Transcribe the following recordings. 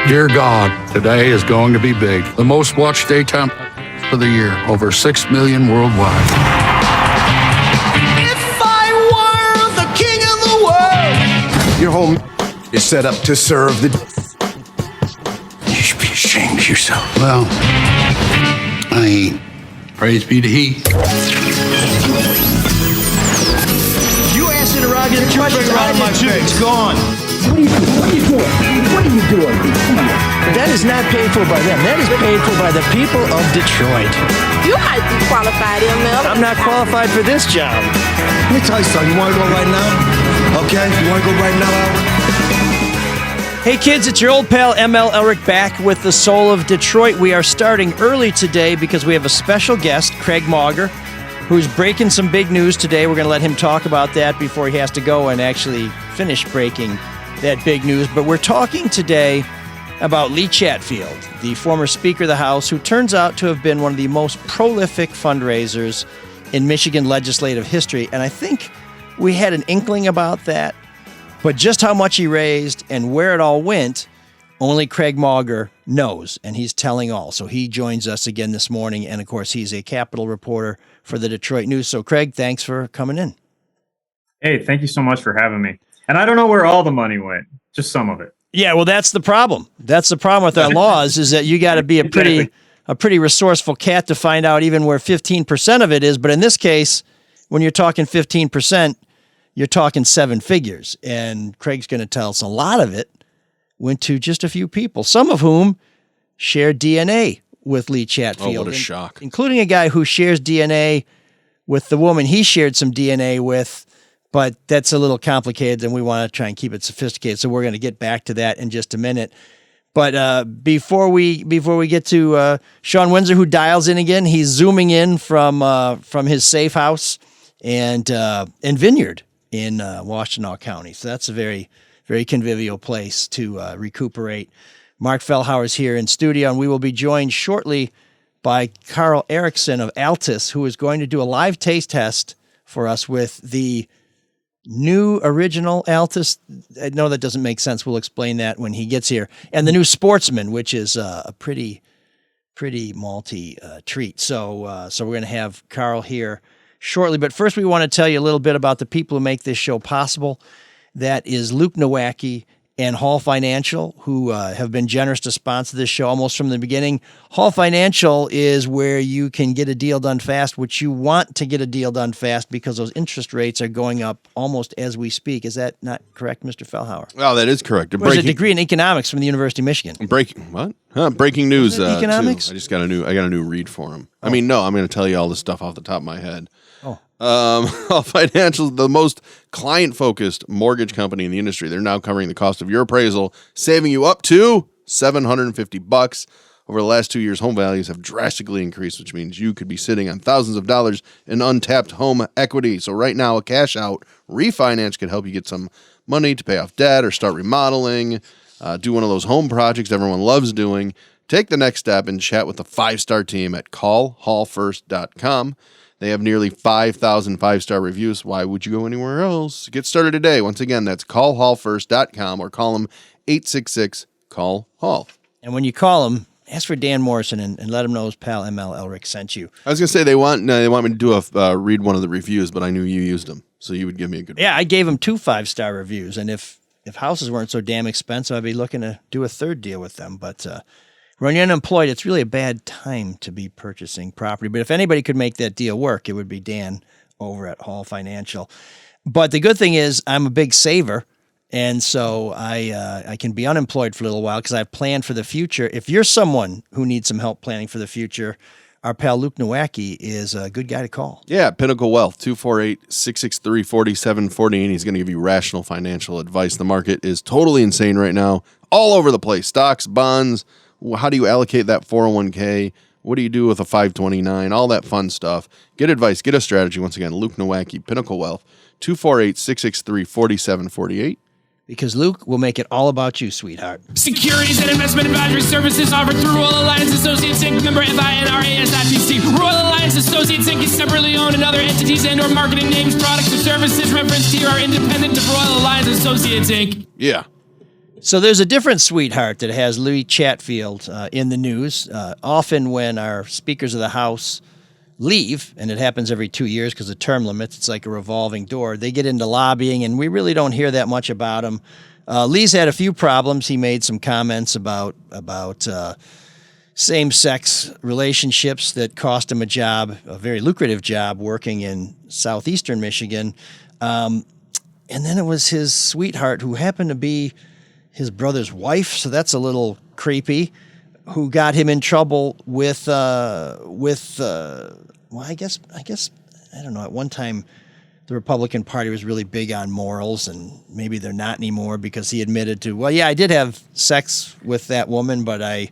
Dear God, today is going to be big. The most watched daytime of the year, over 6 million worldwide. If I were the king of the world. Your home is set up to serve the... You should be ashamed of yourself. Well, I ain't. Praise be to He. You ass interrogative question around my face. It's gone. What are you doing? That is not paid for by them. That is paid for by the people of Detroit. You might be qualified, ML. I'm not qualified for this job. Let me tell you something. You want to go right now? Okay? You want to go right now? Hey kids, it's your old pal ML Elric back with the Soul of Detroit. We are starting early today because we have a special guest, Craig Mauger, who's breaking some big news today. We're going to let him talk about that before he has to go and actually finish breaking that big news. But we're talking today about Lee Chatfield, the former Speaker of the House, who turns out to have been one of the most prolific fundraisers in Michigan legislative history. And I think we had an inkling about that. But just how much he raised and where it all went, only Craig Mauger knows, and he's telling all. So he joins us again this morning, and of course, he's a Capitol reporter for the Detroit News. So Craig, thanks for coming in. Hey, thank you so much for having me. And I don't know where all the money went, just some of it. Yeah, well, that's the problem. That's the problem with our laws, is that you got to be a pretty resourceful cat to find out even where 15% of it is. But in this case, when you're talking 15%, you're talking seven figures. And Craig's going to tell us a lot of it went to just a few people, some of whom share DNA with Lee Chatfield. Oh, what a shock. Including a guy who shares DNA with the woman he shared some DNA with, but that's a little complicated and we want to try and keep it sophisticated. So we're going to get back to that in just a minute. But before we get to Shawn Windsor, who dials in again, he's zooming in from his safe house and Vineyard in Washtenaw County. So that's a very, very convivial place to recuperate. Mark Fellhauer is here in studio, and we will be joined shortly by Carl Erickson of Altus, who is going to do a live taste test for us with the new original Altus. I know that doesn't make sense. We'll explain that when he gets here. And the new Sportsman, which is a pretty malty treat. So we're going to have Carl here shortly. But first, we want to tell you a little bit about the people who make this show possible. That is Luke Nowacki and Hall Financial, who have been generous to sponsor this show almost from the beginning. Hall Financial is where you can get a deal done fast, which you want to get a deal done fast because those interest rates are going up almost as we speak. Is that not correct, Mr. Fellhauer? Oh, that is correct. There's a degree in economics from the University of Michigan. Breaking news. Economics? I got a new read for him. Oh. I mean, no, I'm going to tell you all this stuff off the top of my head. Financial, the most client-focused mortgage company in the industry. They're now covering the cost of your appraisal, saving you up to $750. Over the last 2 years, home values have drastically increased, which means you could be sitting on thousands of dollars in untapped home equity. So right now, a cash-out refinance could help you get some money to pay off debt or start remodeling, do one of those home projects everyone loves doing. Take the next step and chat with the 5-star team at callhallfirst.com. They have nearly 5,000 5-star reviews. Why would you go anywhere else? Get started today. Once again, that's callhallfirst.com or call them 866-CALL-HALL. And when you call them, ask for Dan Morrison and let him know his pal ML Elric sent you. I was going to say they want me to do read one of the reviews, but I knew you used them, so you would give me a good one. Yeah, I gave him 2 5-star reviews, and if houses weren't so damn expensive, I'd be looking to do a third deal with them. But when you're unemployed, it's really a bad time to be purchasing property. But if anybody could make that deal work, it would be Dan over at Hall Financial. But the good thing is I'm a big saver, and so I can be unemployed for a little while because I've planned for the future. If you're someone who needs some help planning for the future, our pal Luke Nowacki is a good guy to call. Yeah, Pinnacle Wealth, 248-663-4740, and he's going to give you rational financial advice. The market is totally insane right now, all over the place. Stocks, bonds. How do you allocate that 401k? What do you do with a 529? All that fun stuff. Get advice. Get a strategy. Once again, Luke Nowacki, Pinnacle Wealth, 248-663-4748. Because Luke will make it all about you, sweetheart. Securities and investment advisory services offered through Royal Alliance Associates Inc. Member FINRA/SIPC. Royal Alliance Associates Inc. is separately owned, and other entities and/or marketing names, products, or services referenced here are independent of Royal Alliance Associates Inc. Yeah. So there's a different sweetheart that has Lee Chatfield in the news. Often when our speakers of the House leave, and it happens every 2 years because of term limits, it's like a revolving door, they get into lobbying, and we really don't hear that much about him. Lee's had a few problems. He made some comments about same-sex relationships that cost him a job, a very lucrative job, working in southeastern Michigan. And then it was his sweetheart, who happened to be his brother's wife, so that's a little creepy, who got him in trouble with well, I guess, I don't know, at one time the Republican Party was really big on morals, and maybe they're not anymore, because he admitted to, well, yeah, I did have sex with that woman, but I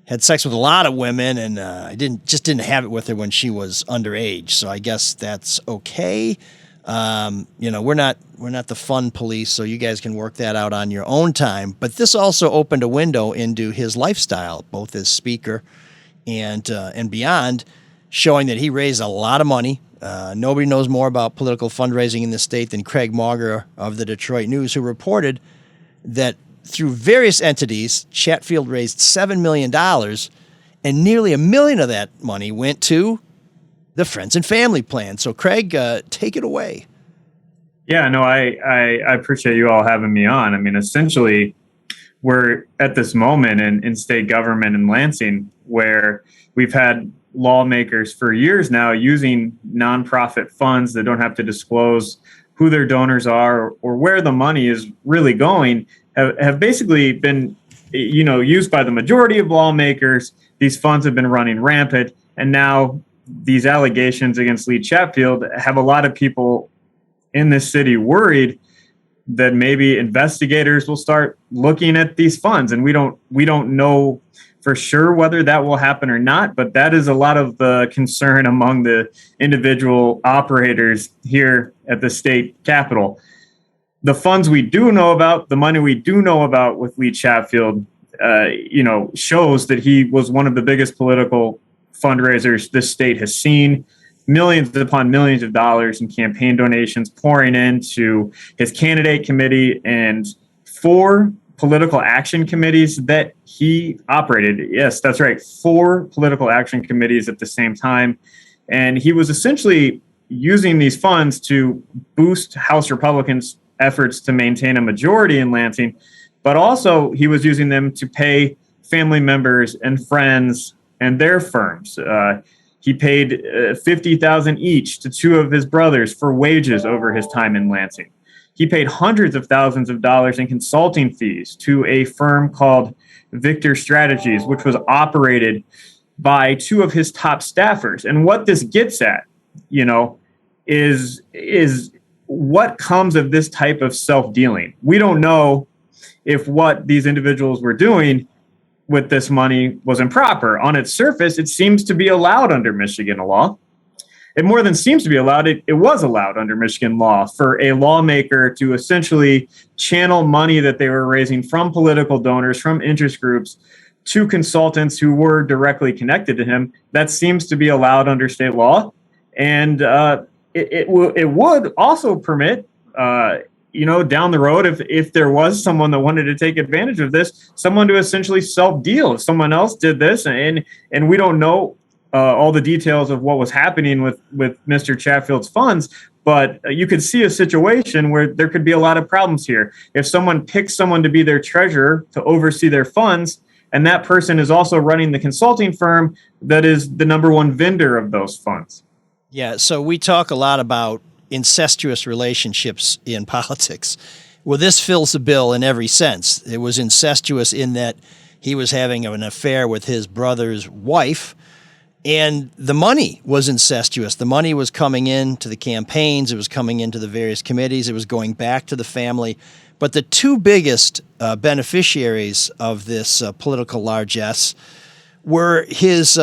had sex with a lot of women, and I didn't have it with her when she was underage, so I guess that's okay. We're not the fun police, so you guys can work that out on your own time. But this also opened a window into his lifestyle, both as speaker and beyond, showing that he raised a lot of money. Nobody knows more about political fundraising in the state than Craig Mauger of the Detroit News, who reported that through various entities, Chatfield raised $7 million, and nearly $1 million of that money went to the Friends and Family Plan. So, Craig, take it away. Yeah, no, I appreciate you all having me on. I mean, essentially, we're at this moment in state government in Lansing where we've had lawmakers for years now using nonprofit funds that don't have to disclose who their donors are or where the money is really going, have basically been, used by the majority of lawmakers. These funds have been running rampant, and now these allegations against Lee Chatfield have a lot of people in this city worried that maybe investigators will start looking at these funds, and we don't know for sure whether that will happen or not, but that is a lot of the concern among the individual operators here at the state capitol. The funds we do know about, the money we do know about with Lee Chatfield, shows that he was one of the biggest political fundraisers this state has seen. Millions upon millions of dollars in campaign donations pouring into his candidate committee and 4 political action committees that he operated. Yes, that's right. 4 political action committees at the same time. And he was essentially using these funds to boost House Republicans' efforts to maintain a majority in Lansing, but also he was using them to pay family members and friends and their firms. He paid $50,000 each to 2 of his brothers for wages over his time in Lansing. He paid hundreds of thousands of dollars in consulting fees to a firm called Victor Strategies, which was operated by 2 of his top staffers. And what this gets at, is what comes of this type of self-dealing. We don't know if what these individuals were doing with this money was improper. On its surface, it seems to be allowed under Michigan law. It more than seems to be allowed. It was allowed under Michigan law for a lawmaker to essentially channel money that they were raising from political donors, from interest groups, to consultants who were directly connected to him. That seems to be allowed under state law. And it would also permit, down the road, if there was someone that wanted to take advantage of this, someone to essentially self-deal. If someone else did this, and we don't know all the details of what was happening with Mr. Chatfield's funds, but you could see a situation where there could be a lot of problems here. If someone picks someone to be their treasurer to oversee their funds, and that person is also running the consulting firm that is the number one vendor of those funds. Yeah, so we talk a lot about incestuous relationships in politics. Well, this fills the bill in every sense. It was incestuous in that he was having an affair with his brother's wife, and the money was incestuous. The money was coming in to the campaigns. It was coming into the various committees. It was going back to the family. But the 2 biggest beneficiaries of this political largesse were his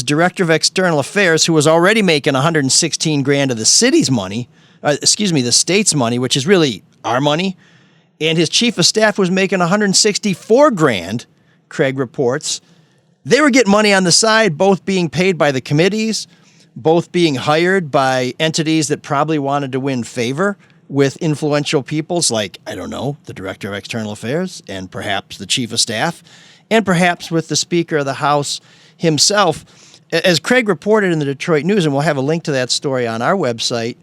director of external affairs, who was already making $116,000 of the city's money, the state's money, which is really our money. And his chief of staff was making $164,000, Craig reports. They were getting money on the side, both being paid by the committees, both being hired by entities that probably wanted to win favor with influential peoples like, I don't know, the Director of External Affairs and perhaps the Chief of Staff and perhaps with the Speaker of the House himself. As Craig reported in the Detroit News, and we'll have a link to that story on our website,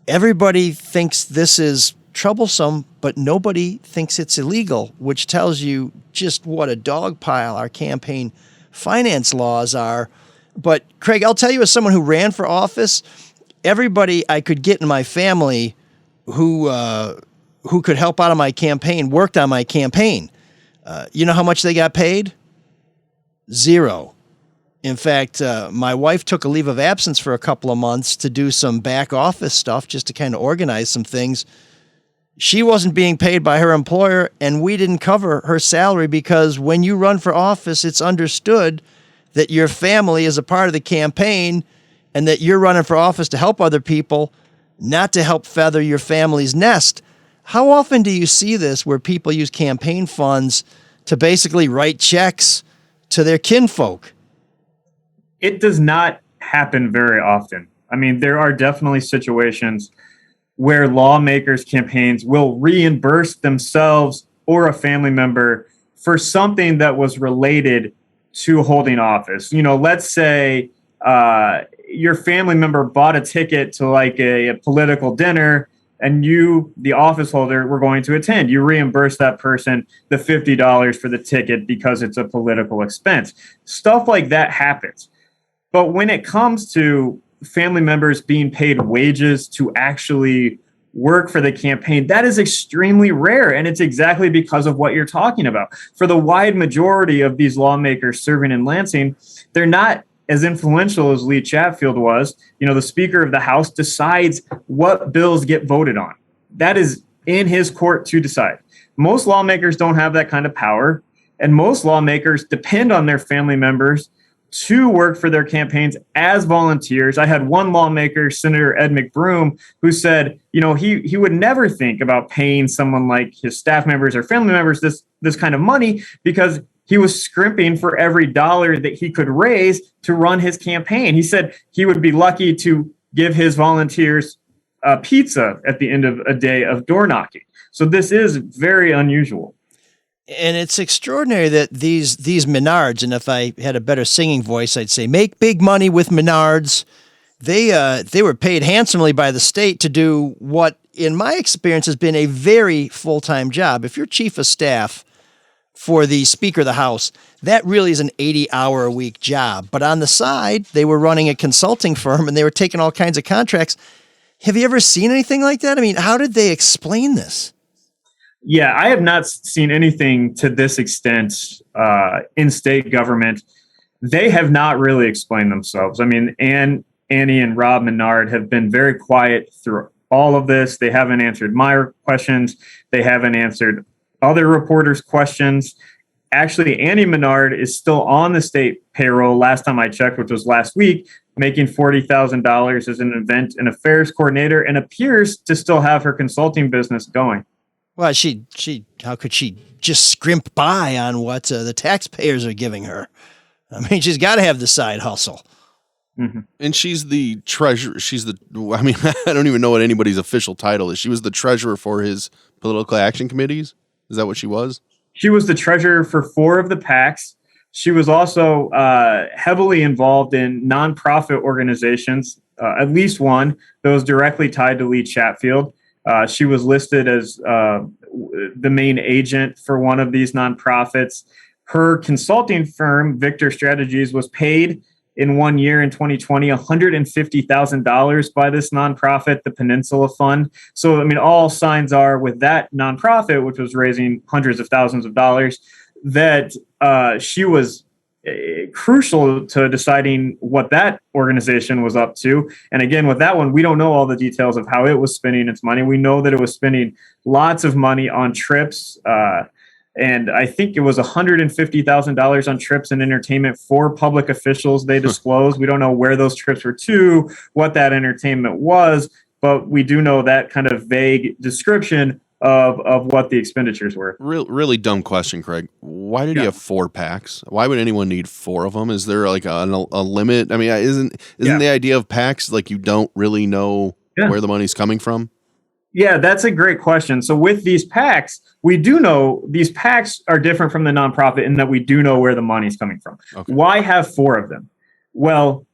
everybody thinks this is troublesome, but nobody thinks it's illegal, which tells you just what a dog pile our campaign finance laws are. But Craig, I'll tell you, as someone who ran for office, everybody I could get in my family who could help out on my campaign worked on my campaign. You know how much they got paid? Zero. In fact, my wife took a leave of absence for a couple of months to do some back office stuff just to kind of organize some things. She wasn't being paid by her employer, and we didn't cover her salary because when you run for office, it's understood that your family is a part of the campaign and that you're running for office to help other people, not to help feather your family's nest. How often do you see this where people use campaign funds to basically write checks to their kinfolk? It does not happen very often. I mean, there are definitely situations where lawmakers' campaigns will reimburse themselves or a family member for something that was related to holding office. You know, let's say your family member bought a ticket to like a political dinner and you, the office holder, were going to attend. You reimburse that person the $50 for the ticket because it's a political expense. Stuff like that happens. But when it comes to family members being paid wages to actually work for the campaign, that is extremely rare. And it's exactly because of what you're talking about. For the wide majority of these lawmakers serving in Lansing, they're not as influential as Lee Chatfield was. You know, the Speaker of the House decides what bills get voted on. That is in his court to decide. Most lawmakers don't have that kind of power. And most lawmakers depend on their family members to work for their campaigns as volunteers. I had one lawmaker, Senator Ed McBroom, who said, you know, he would never think about paying someone like his staff members or family members this kind of money because he was scrimping for every dollar that he could raise to run his campaign. He said he would be lucky to give his volunteers pizza at the end of a day of door knocking. So this is very unusual. And it's extraordinary that these Menards, and if I had a better singing voice, I'd say make big money with Menards. They were paid handsomely by the state to do what, in my experience, has been a very full-time job. If you're chief of staff for the Speaker of the House, that really is an 80-hour-a-week job. But on the side, they were running a consulting firm, and they were taking all kinds of contracts. Have you ever seen anything like that? I mean, how did they explain this? Yeah, I have not seen anything to this extent in state government. They have not really explained themselves. I mean, Annie and Rob Menard have been very quiet through all of this. They haven't answered my questions. They haven't answered other reporters' questions. Actually, Annie Menard is still on the state payroll last time I checked, which was last week, making $40,000 as an event and affairs coordinator and appears to still have her consulting business going. Well, how could she just scrimp by on what the taxpayers are giving her? I mean, she's got to have the side hustle. Mm-hmm. And she's the treasurer. I mean, I don't even know what anybody's official title is. She was the treasurer for his political action committees. Is that what she was? She was the treasurer for 4 of the PACs. She was also heavily involved in nonprofit organizations, at least one that was directly tied to Lee Chatfield. She was listed as the main agent for one of these nonprofits. Her consulting firm, Victor Strategies, was paid in 1 year in 2020, $150,000 by this nonprofit, the Peninsula Fund. So, I mean, all signs are with that nonprofit, which was raising hundreds of thousands of dollars, that she was crucial to deciding what that organization was up to. And again, with that one, we don't know all the details of how it was spending its money. We know that it was spending lots of money on trips. And I think it was $150,000 on trips and entertainment for public officials they disclosed. We don't know where those trips were to, what that entertainment was, but we do know that kind of vague description of what the expenditures were. Really dumb question, Craig. Why did you have 4 PACs? Why would anyone need 4 of them? Is there like a limit? I mean, isn't the idea of PACs like you don't really know where the money's coming from? Yeah, that's a great question. So with these PACs, we do know these PACs are different from the nonprofit in that we do know where the money's coming from. Okay. Why have 4 of them? Well,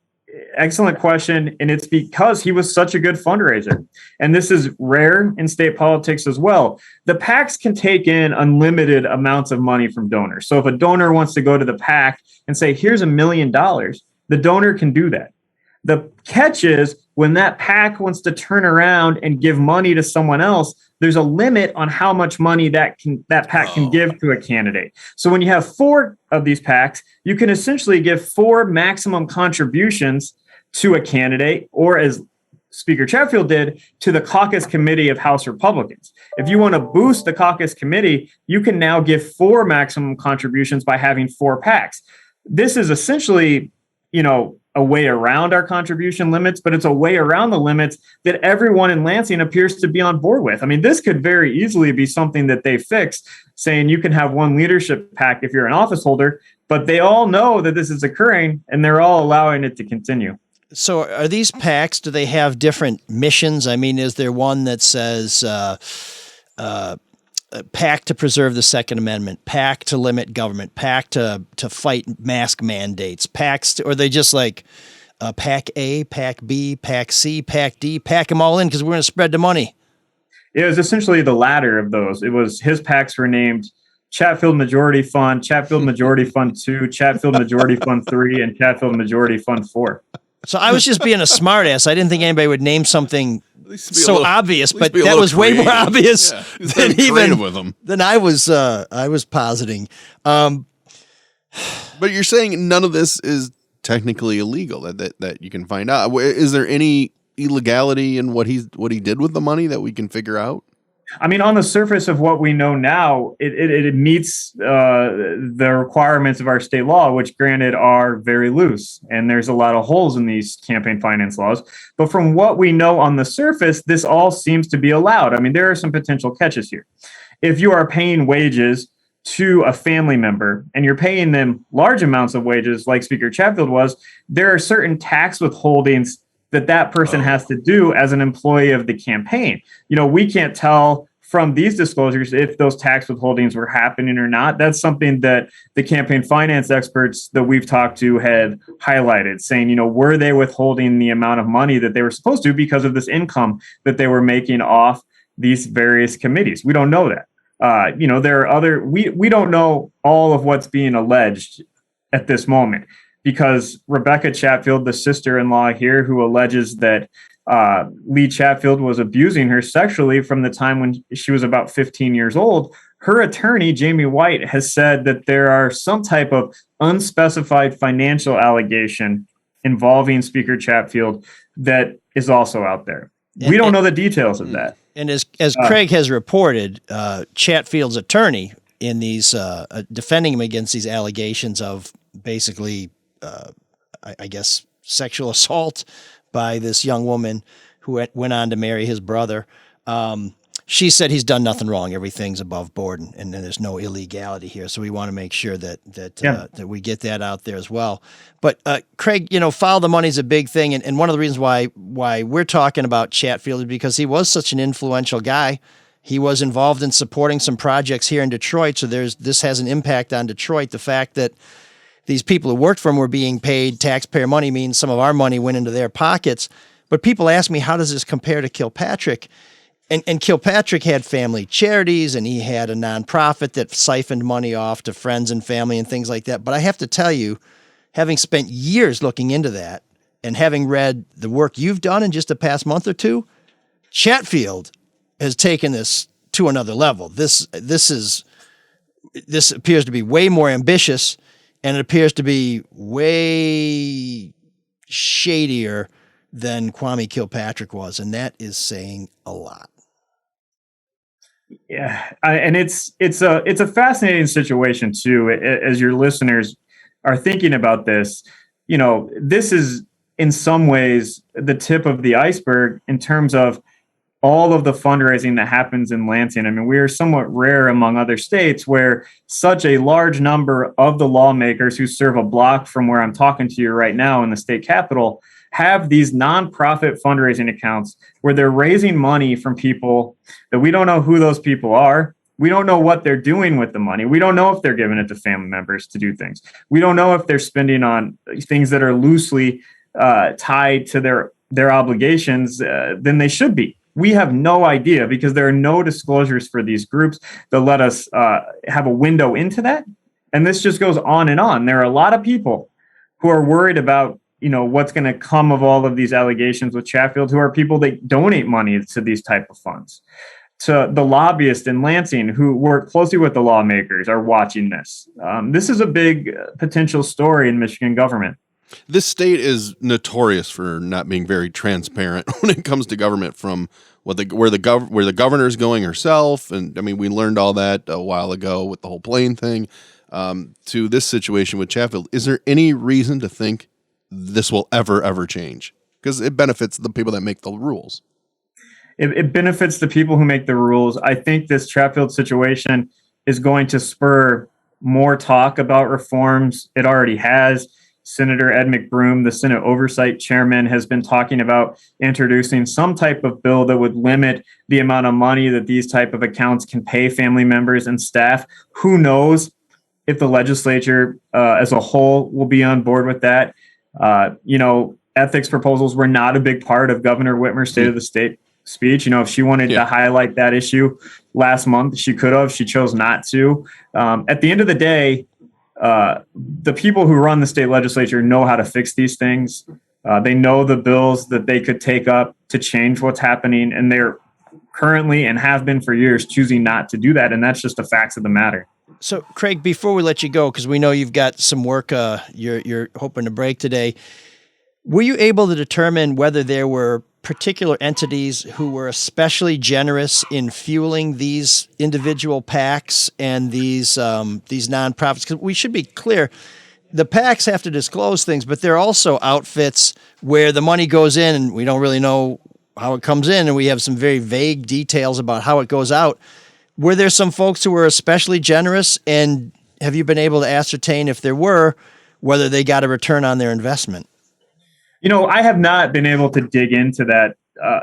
excellent question. And it's because he was such a good fundraiser. And this is rare in state politics as well. The PACs can take in unlimited amounts of money from donors. So if a donor wants to go to the PAC and say, here's $1 million, the donor can do that. The catch is when that PAC wants to turn around and give money to someone else, there's a limit on how much money that PAC can give to a candidate. So when you have 4 of these PACs, you can essentially give 4 maximum contributions to a candidate, or as Speaker Chatfield did, to the caucus committee of House Republicans. If you want to boost the caucus committee, you can now give 4 maximum contributions by having 4 PACs. This is essentially, a way around our contribution limits, but it's a way around the limits that everyone in Lansing appears to be on board with. I mean, this could very easily be something that they fix, saying you can have 1 leadership PAC if you're an office holder, but they all know that this is occurring and they're all allowing it to continue. So are these PACs, do they have different missions? I mean, is there one that says PAC to preserve the Second Amendment, PAC to limit government, PAC to fight mask mandates, PACs, or are they just like PAC A, PAC B, PAC C, PAC D, PAC them all in because we're going to spread the money? It was essentially the latter of those. It was his PACs were named Chatfield Majority Fund, Chatfield Majority Fund 2, Chatfield Majority Fund 3, and Chatfield Majority Fund 4. So I was just being a smartass. I didn't think anybody would name something so obvious, but that was way more obvious than I was positing. But you're saying none of this is technically illegal that you can find out. Is there any illegality in what he did with the money that we can figure out? I mean, on the surface of what we know now, it meets the requirements of our state law, which granted are very loose. And there's a lot of holes in these campaign finance laws. But from what we know on the surface, this all seems to be allowed. I mean, there are some potential catches here. If you are paying wages to a family member and you're paying them large amounts of wages, like Speaker Chatfield was, there are certain tax withholdings that person has to do as an employee of the campaign. We can't tell from these disclosures if those tax withholdings were happening or not. That's something that the campaign finance experts that we've talked to had highlighted, saying, were they withholding the amount of money that they were supposed to because of this income that they were making off these various committees? We don't know that. There are we don't know all of what's being alleged at this moment, because Rebecca Chatfield, the sister-in-law here, who alleges that Lee Chatfield was abusing her sexually from the time when she was about 15 years old, her attorney, Jamie White, has said that there are some type of unspecified financial allegation involving Speaker Chatfield that is also out there. We don't know the details of that. And as Craig has reported, Chatfield's attorney in these defending him against these allegations of basically I guess, sexual assault by this young woman who went on to marry his brother. She said he's done nothing wrong. Everything's above board, and there's no illegality here. So we want to make sure that we get that out there as well. But Craig, follow the money is a big thing, and one of the reasons why we're talking about Chatfield is because he was such an influential guy. He was involved in supporting some projects here in Detroit, so this has an impact on Detroit. The fact that these people who worked for him were being paid taxpayer money means some of our money went into their pockets. But people ask me, how does this compare to Kilpatrick? And Kilpatrick had family charities, and he had a nonprofit that siphoned money off to friends and family and things like that. But I have to tell you, having spent years looking into that and having read the work you've done in just the past month or two, Chatfield has taken this to another level. This appears to be way more ambitious, and it appears to be way shadier than Kwame Kilpatrick was, and that is saying a lot. Yeah, and it's a fascinating situation too. As your listeners are thinking about this, this is in some ways the tip of the iceberg in terms of all of the fundraising that happens in Lansing. I mean, we are somewhat rare among other states where such a large number of the lawmakers who serve a block from where I'm talking to you right now in the state capitol have these nonprofit fundraising accounts where they're raising money from people that we don't know who those people are. We don't know what they're doing with the money. We don't know if they're giving it to family members to do things. We don't know if they're spending on things that are loosely tied to their obligations than they should be. We have no idea because there are no disclosures for these groups that let us have a window into that. And this just goes on and on. There are a lot of people who are worried about, what's going to come of all of these allegations with Chatfield, who are people that donate money to these type of funds. To the lobbyists in Lansing who work closely with the lawmakers are watching this. This is a big potential story in Michigan government. This state is notorious for not being very transparent when it comes to government, from where the governor's going herself. And I mean, we learned all that a while ago with the whole plane thing, to this situation with Chatfield. Is there any reason to think this will ever change? Because it benefits the people that make the rules. It benefits the people who make the rules. I think this Chatfield situation is going to spur more talk about reforms. It already has. Senator Ed McBroom, the Senate Oversight Chairman, has been talking about introducing some type of bill that would limit the amount of money that these type of accounts can pay family members and staff. Who knows if the legislature as a whole will be on board with that. Ethics proposals were not a big part of Governor Whitmer's State of the State speech. If she wanted to highlight that issue last month, she could have. She chose not to. At the end of the day, the people who run the state legislature know how to fix these things. They know the bills that they could take up to change what's happening, and they're currently and have been for years choosing not to do that, and that's just the facts of the matter. So, Craig, before we let you go, because we know you've got some work you're hoping to break today, were you able to determine whether there were particular entities who were especially generous in fueling these individual PACs and these nonprofits? Because we should be clear, the PACs have to disclose things, but there are also outfits where the money goes in and we don't really know how it comes in, and we have some very vague details about how it goes out. Were there some folks who were especially generous, and have you been able to ascertain, if there were, whether they got a return on their investment? I have not been able to dig into that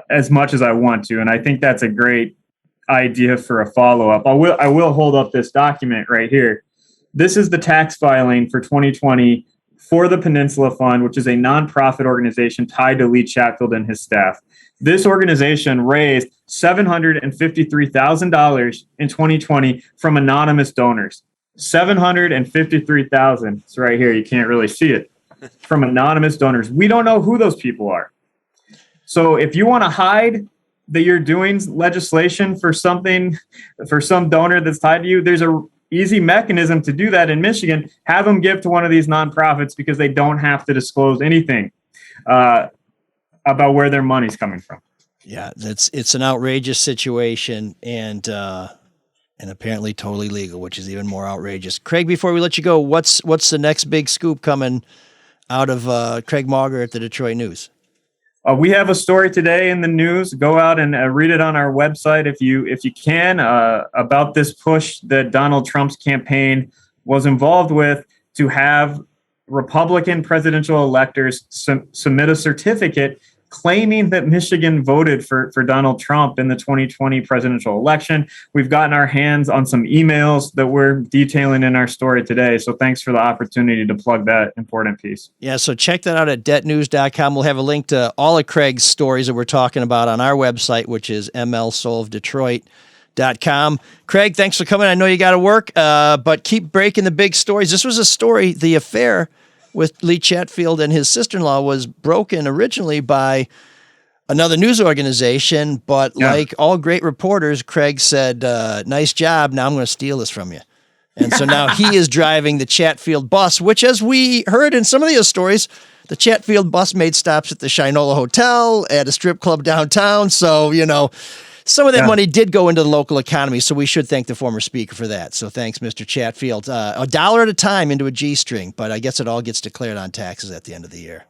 as much as I want to, and I think that's a great idea for a follow-up. I will hold up this document right here. This is the tax filing for 2020 for the Peninsula Fund, which is a nonprofit organization tied to Lee Chatfield and his staff. This organization raised $753,000 in 2020 from anonymous donors. $753,000. It's right here. You can't really see it. From anonymous donors. We don't know who those people are. So if you want to hide that you're doing legislation for some donor that's tied to you, there's a easy mechanism to do that in Michigan. Have them give to one of these nonprofits because they don't have to disclose anything about where their money's coming from. Yeah, it's an outrageous situation and apparently totally legal, which is even more outrageous. Craig, before we let you go, what's the next big scoop coming out of Craig Mauger at the Detroit News? We have a story today in the news. Go out and read it on our website if you can, about this push that Donald Trump's campaign was involved with to have Republican presidential electors submit a certificate claiming that Michigan voted for Donald Trump in the 2020 presidential election. We've gotten our hands on some emails that we're detailing in our story today. So thanks for the opportunity to plug that important piece. Yeah, so check that out at debtnews.com. We'll have a link to all of Craig's stories that we're talking about on our website, which is mlsoulofdetroit.com. Craig, thanks for coming. I know you got to work, but keep breaking the big stories. This was a story, the affair with Lee Chatfield and his sister-in-law was broken originally by another news organization, but like all great reporters, Craig said, nice job, now I'm going to steal this from you. And so now he is driving the Chatfield bus, which, as we heard in some of the stories, the Chatfield bus made stops at the Shinola Hotel, at a strip club downtown. So, some of that money did go into the local economy, so we should thank the former speaker for that. So thanks, Mr. Chatfield. $1 at a time into a G-string, but I guess it all gets declared on taxes at the end of the year.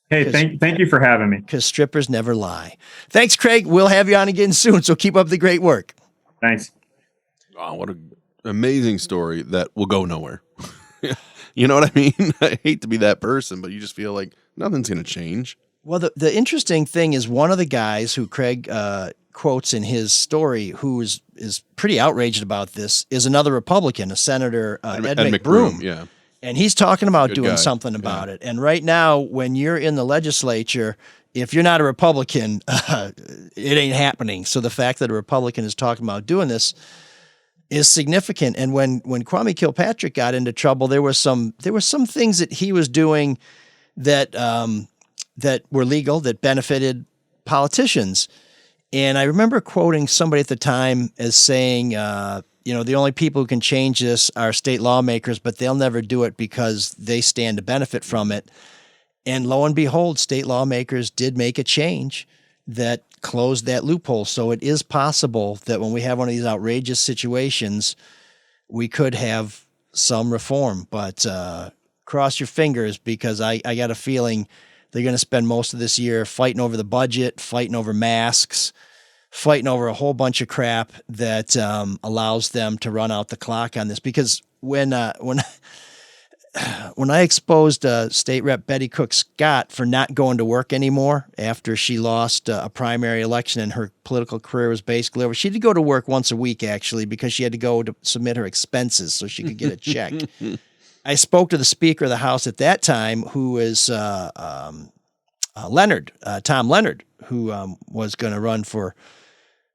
Hey, thank you for having me. Because strippers never lie. Thanks, Craig. We'll have you on again soon, so keep up the great work. Thanks. Oh, what an amazing story that will go nowhere. You know what I mean? I hate to be that person, but you just feel like nothing's going to change. Well, the interesting thing is one of the guys who Craig quotes in his story, who is pretty outraged about this, is another Republican, a Senator Ed McBroom. Yeah. And he's talking about Good doing guy. something about it. And right now, when you're in the legislature, if you're not a Republican, it ain't happening. So the fact that a Republican is talking about doing this is significant. And when Kwame Kilpatrick got into trouble, there were some things that he was doing that that were legal, that benefited politicians. And I remember quoting somebody at the time as saying, the only people who can change this are state lawmakers, but they'll never do it because they stand to benefit from it. And lo and behold, state lawmakers did make a change that closed that loophole. So it is possible that when we have one of these outrageous situations, we could have some reform. But cross your fingers, because I got a feeling they're going to spend most of this year fighting over the budget, fighting over masks, fighting over a whole bunch of crap that allows them to run out the clock on this. Because when I exposed State Rep Betty Cook Scott for not going to work anymore after she lost a primary election and her political career was basically over, she had to go to work once a week, actually, because she had to go to submit her expenses so she could get a check. I spoke to the Speaker of the House at that time, who was Tom Leonard, who was going to run for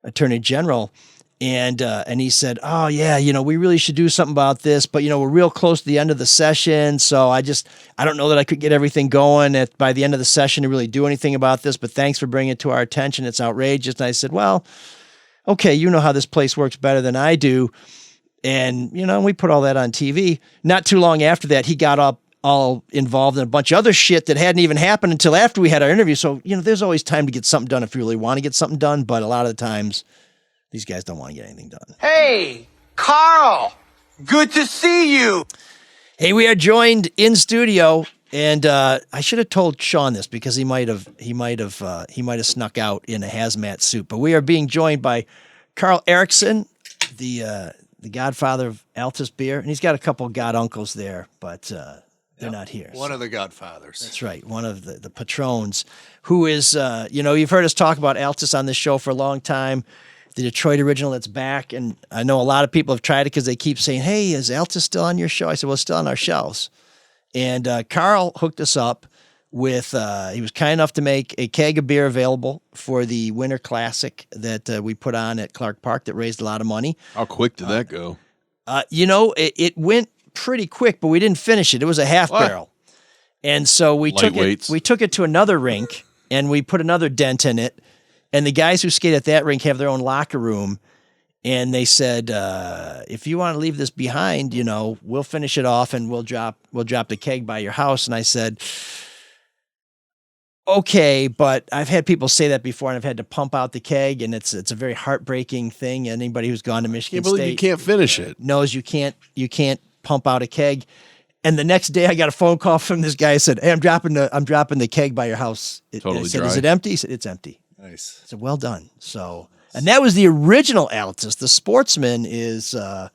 Attorney General. And he said, oh, yeah, we really should do something about this. But, we're real close to the end of the session. So I don't know that I could get everything going by the end of the session to really do anything about this. But thanks for bringing it to our attention. It's outrageous. And I said, well, okay, you know how this place works better than I do. And, we put all that on TV. Not too long after that, he got all involved in a bunch of other shit that hadn't even happened until after we had our interview. So, there's always time to get something done if you really want to get something done. But a lot of the times, these guys don't want to get anything done. Hey, Carl, good to see you. Hey, we are joined in studio, and I should have told Shawn this because he might have snuck out in a hazmat suit. But we are being joined by Carl Erickson, the godfather of Altus beer, and he's got a couple of god uncles there, but they're not here. One of the godfathers. That's right, one of the patrons, who is you've heard us talk about Altus on this show for a long time. The Detroit original that's back, and I know a lot of people have tried it because they keep saying, hey, is Altus still on your show? I said, well, it's still on our shelves. And Carl hooked us up with, he was kind enough to make a keg of beer available for the Winter Classic that we put on at Clark Park that raised a lot of money. How quick did that go? It went pretty quick, but we didn't finish it. It was a half barrel. And so we took it to another rink, and we put another dent in it. And the guys who skate at that rink have their own locker room. And they said, if you want to leave this behind, we'll finish it off and we'll drop the keg by your house. And I said, okay, but I've had people say that before, and I've had to pump out the keg, and it's a very heartbreaking thing. Anybody who's gone to Michigan State you can't finish it. knows you can't pump out a keg. And the next day I got a phone call from this guy who said, hey, I'm dropping the keg by your house. Totally I said, dry. is it empty? He said, it's empty. Nice. I said, well done. So, and that was the original Altus. The Sportsman is, I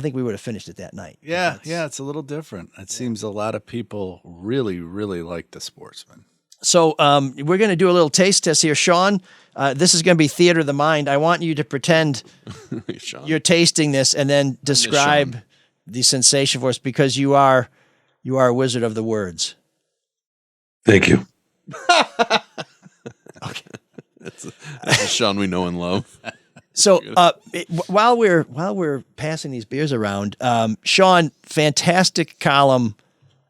think we would have finished it that night. Yeah, it's a little different. It seems a lot of people really, really like the Sportsman. So we're going to do a little taste test here. Shawn, this is going to be theater of the mind. I want you to pretend you're tasting this and then describe the sensation for us, because you are a wizard of the words. Thank you. Okay. That's a Shawn we know and love. So while we're passing these beers around, Shawn, fantastic column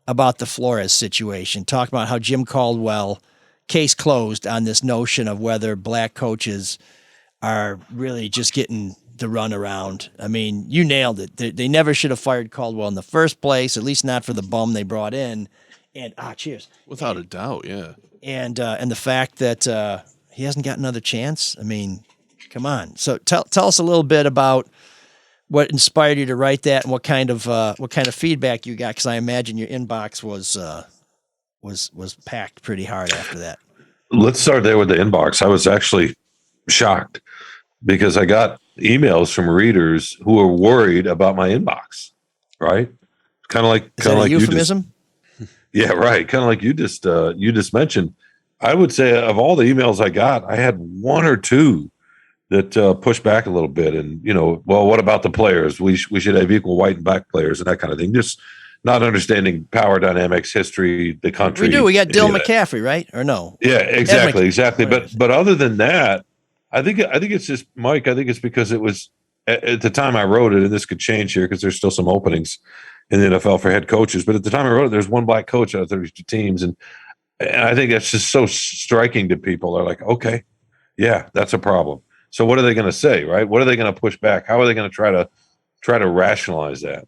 about the Flores situation. Talk about how Jim Caldwell, case closed on this notion of whether black coaches are really just getting the run around. I mean, you nailed it. They never should have fired Caldwell in the first place, at least not for the bum they brought in. And cheers. Without a doubt, yeah. And the fact that he hasn't got another chance. I mean, come on. So tell us a little bit about what inspired you to write that, and what kind of feedback you got, because I imagine your inbox was packed pretty hard after that. Let's start there with the inbox. I was actually shocked because I got emails from readers who were worried about my inbox. Right? Kind of like a euphemism? Yeah, right. Kind of like you just mentioned. I would say of all the emails I got, I had one or two that pushed back a little bit. And, well, what about the players? We should have equal white and black players and that kind of thing. Just not understanding power dynamics, history, the country. We do. We got Dylan McCaffrey, right? Or no? Yeah, exactly. But other than that, I think it's just, Mike, I think it's because it was at the time I wrote it, and this could change here because there's still some openings in the NFL for head coaches. But at the time I wrote it, there's one black coach out of 32 teams. And I think that's just so striking to people. They're like, okay, yeah, that's a problem. So what are they going to say, right? What are they going to push back? How are they going to try to rationalize that?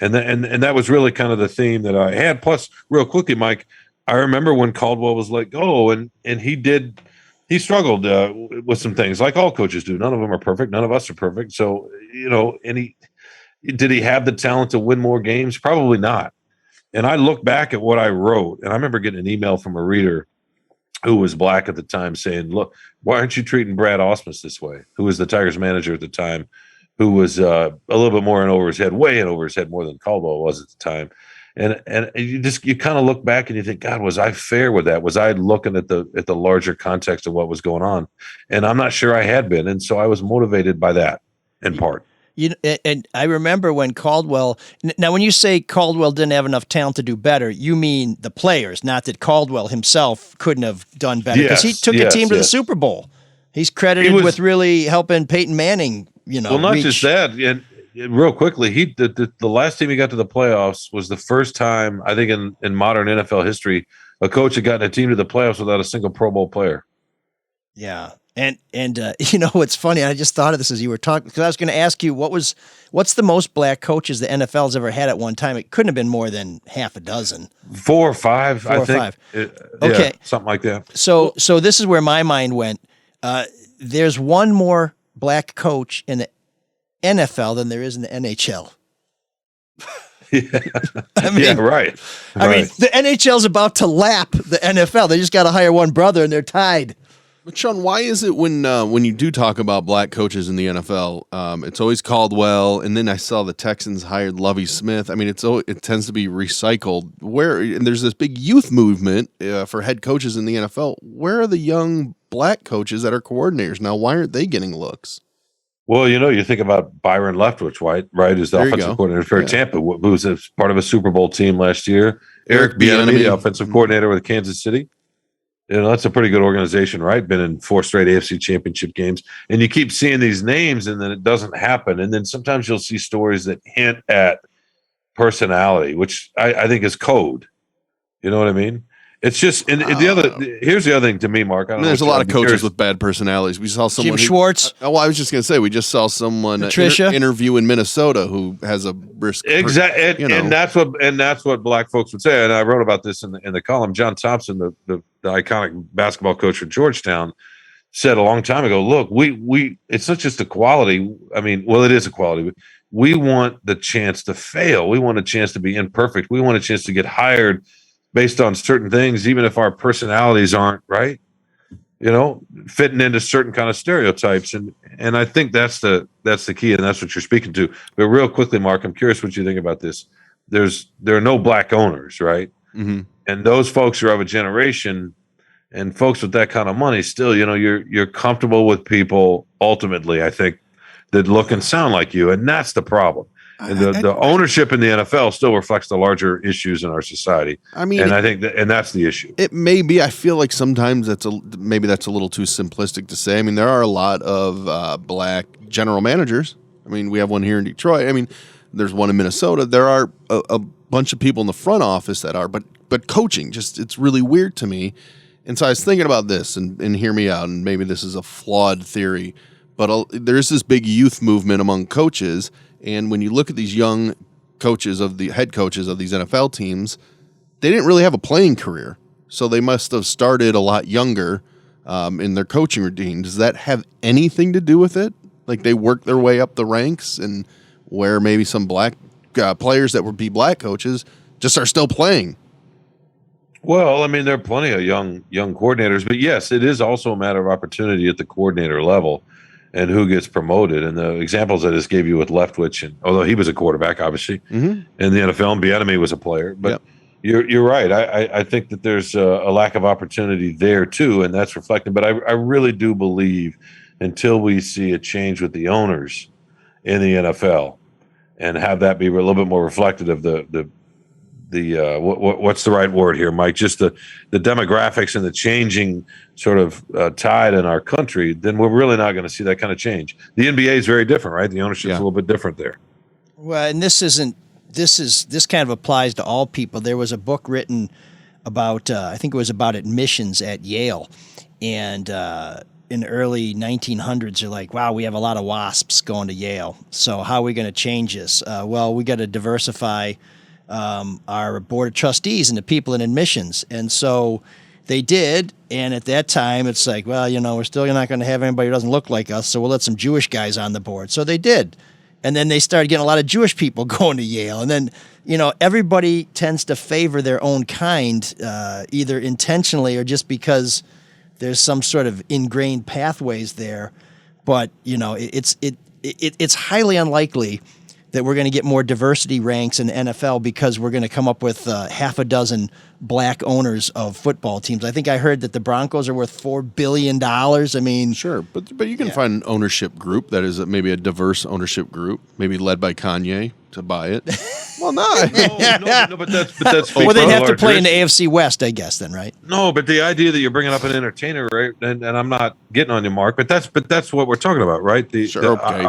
And that was really kind of the theme that I had. Plus, real quickly, Mike, I remember when Caldwell was let go, and he struggled with some things like all coaches do. None of them are perfect. None of us are perfect. So, did he have the talent to win more games? Probably not. And I look back at what I wrote, and I remember getting an email from a reader who was black at the time saying, look, why aren't you treating Brad Ausmus this way? Who was the Tigers manager at the time, who was a little bit more in over his head, way in over his head more than Caldwell was at the time. And you kind of look back and you think, God, was I fair with that? Was I looking at the larger context of what was going on? And I'm not sure I had been. And so I was motivated by that in part. And I remember when Caldwell. Now, when you say Caldwell didn't have enough talent to do better, you mean the players, not that Caldwell himself couldn't have done better, because he took a team to the Super Bowl. He's credited with really helping Peyton Manning. Well, not just that. And real quickly, the last team he got to the playoffs was the first time I think in modern NFL history a coach had gotten a team to the playoffs without a single Pro Bowl player. Yeah. And what's funny, I just thought of this as you were talking, because I was going to ask you, what's the most black coaches the NFL's ever had at one time? It couldn't have been more than half a dozen. 4 or 5, I think. Okay. Something like that. So this is where my mind went. There's one more black coach in the NFL than there is in the NHL. Yeah. Right. I mean, the NHL's about to lap the NFL. They just got to hire one brother and they're tied. But Shawn, why is it when you do talk about black coaches in the NFL, it's always Caldwell, and then I saw the Texans hired Lovie Smith. I mean, it tends to be recycled. And there's this big youth movement for head coaches in the NFL. Where are the young black coaches that are coordinators now? Why aren't they getting looks? Well, you think about Byron Leftwich, right? Who's the offensive coordinator for Tampa, who was part of a Super Bowl team last year. Eric Bieniemy, the offensive coordinator with Kansas City. That's a pretty good organization, right? Been in 4 straight AFC championship games. And you keep seeing these names and then it doesn't happen. And then sometimes you'll see stories that hint at personality, which I think is code. You know what I mean? It's just, and here's the other thing to me, Mark. There's a lot of coaches with bad personalities. We saw someone. Jim Schwartz. I was just going to say, we just saw someone interview in Minnesota who has a brisk. Exactly. And that's what black folks would say. And I wrote about this in the column. John Thompson, the iconic basketball coach for Georgetown, said a long time ago, look, we it's not just a quality. I mean, well, it is a quality, but we want the chance to fail. We want a chance to be imperfect. We want a chance to get hired based on certain things, even if our personalities aren't right, fitting into certain kind of stereotypes. And I think that's the key, and that's what you're speaking to. But real quickly, Mark, I'm curious what you think about this. There are no black owners, right? Mm-hmm. And those folks are of a generation, and folks with that kind of money still, you're comfortable with people ultimately, I think, that look and sound like you. And that's the problem. And the ownership in the NFL still reflects the larger issues in our society. I mean, and I think that's the issue. It may be. I feel like sometimes that's a little too simplistic to say. I mean, there are a lot of black general managers. I mean, we have one here in Detroit. I mean, there's one in Minnesota. There are a bunch of people in the front office that are, but coaching, it's really weird to me. And so I was thinking about this, and hear me out, and maybe this is a flawed theory, but there's this big youth movement among coaches. And when you look at these young coaches head coaches of these NFL teams, they didn't really have a playing career. So they must have started a lot younger in their coaching routine. Does that have anything to do with it? Like they work their way up the ranks, and where maybe some black players that would be black coaches just are still playing? Well, I mean, there are plenty of young coordinators, but yes, it is also a matter of opportunity at the coordinator level and who gets promoted. And the examples I just gave you with Leftwich, and although he was a quarterback, obviously, in the NFL, and Bieniemy was a player, but You're right. I think that there's a lack of opportunity there too, and that's reflected. But I really do believe until we see a change with the owners in the NFL and have that be a little bit more reflective of what's the right word here, Mike? Just the demographics and the changing sort of tide in our country, then we're really not going to see that kind of change. The NBA is very different, right? The ownership's a little bit different there. Well, and this kind of applies to all people. There was a book written about, I think it was about admissions at Yale, and in the early 1900s, you're like, wow, we have a lot of WASPs going to Yale. So how are we going to change this? Well, we got to diversify our board of trustees and the people in admissions. And so they did. And at that time, it's like, well, we're still not going to have anybody who doesn't look like us. So we'll let some Jewish guys on the board. So they did. And then they started getting a lot of Jewish people going to Yale. And then, everybody tends to favor their own kind, either intentionally or just because there's some sort of ingrained pathways there. But, it's highly unlikely that we're going to get more diversity ranks in the NFL because we're going to come up with half a dozen black owners of football teams. I think I heard that the Broncos are worth $4 billion. I mean, sure, but you can find an ownership group that is maybe a diverse ownership group, maybe led by Kanye to buy it. Well, no, but that's well, they'd have to play in the AFC West, I guess, then, right? No, but the idea that you're bringing up an entertainer, right? And I'm not getting on you, Mark, but that's what we're talking about, right? The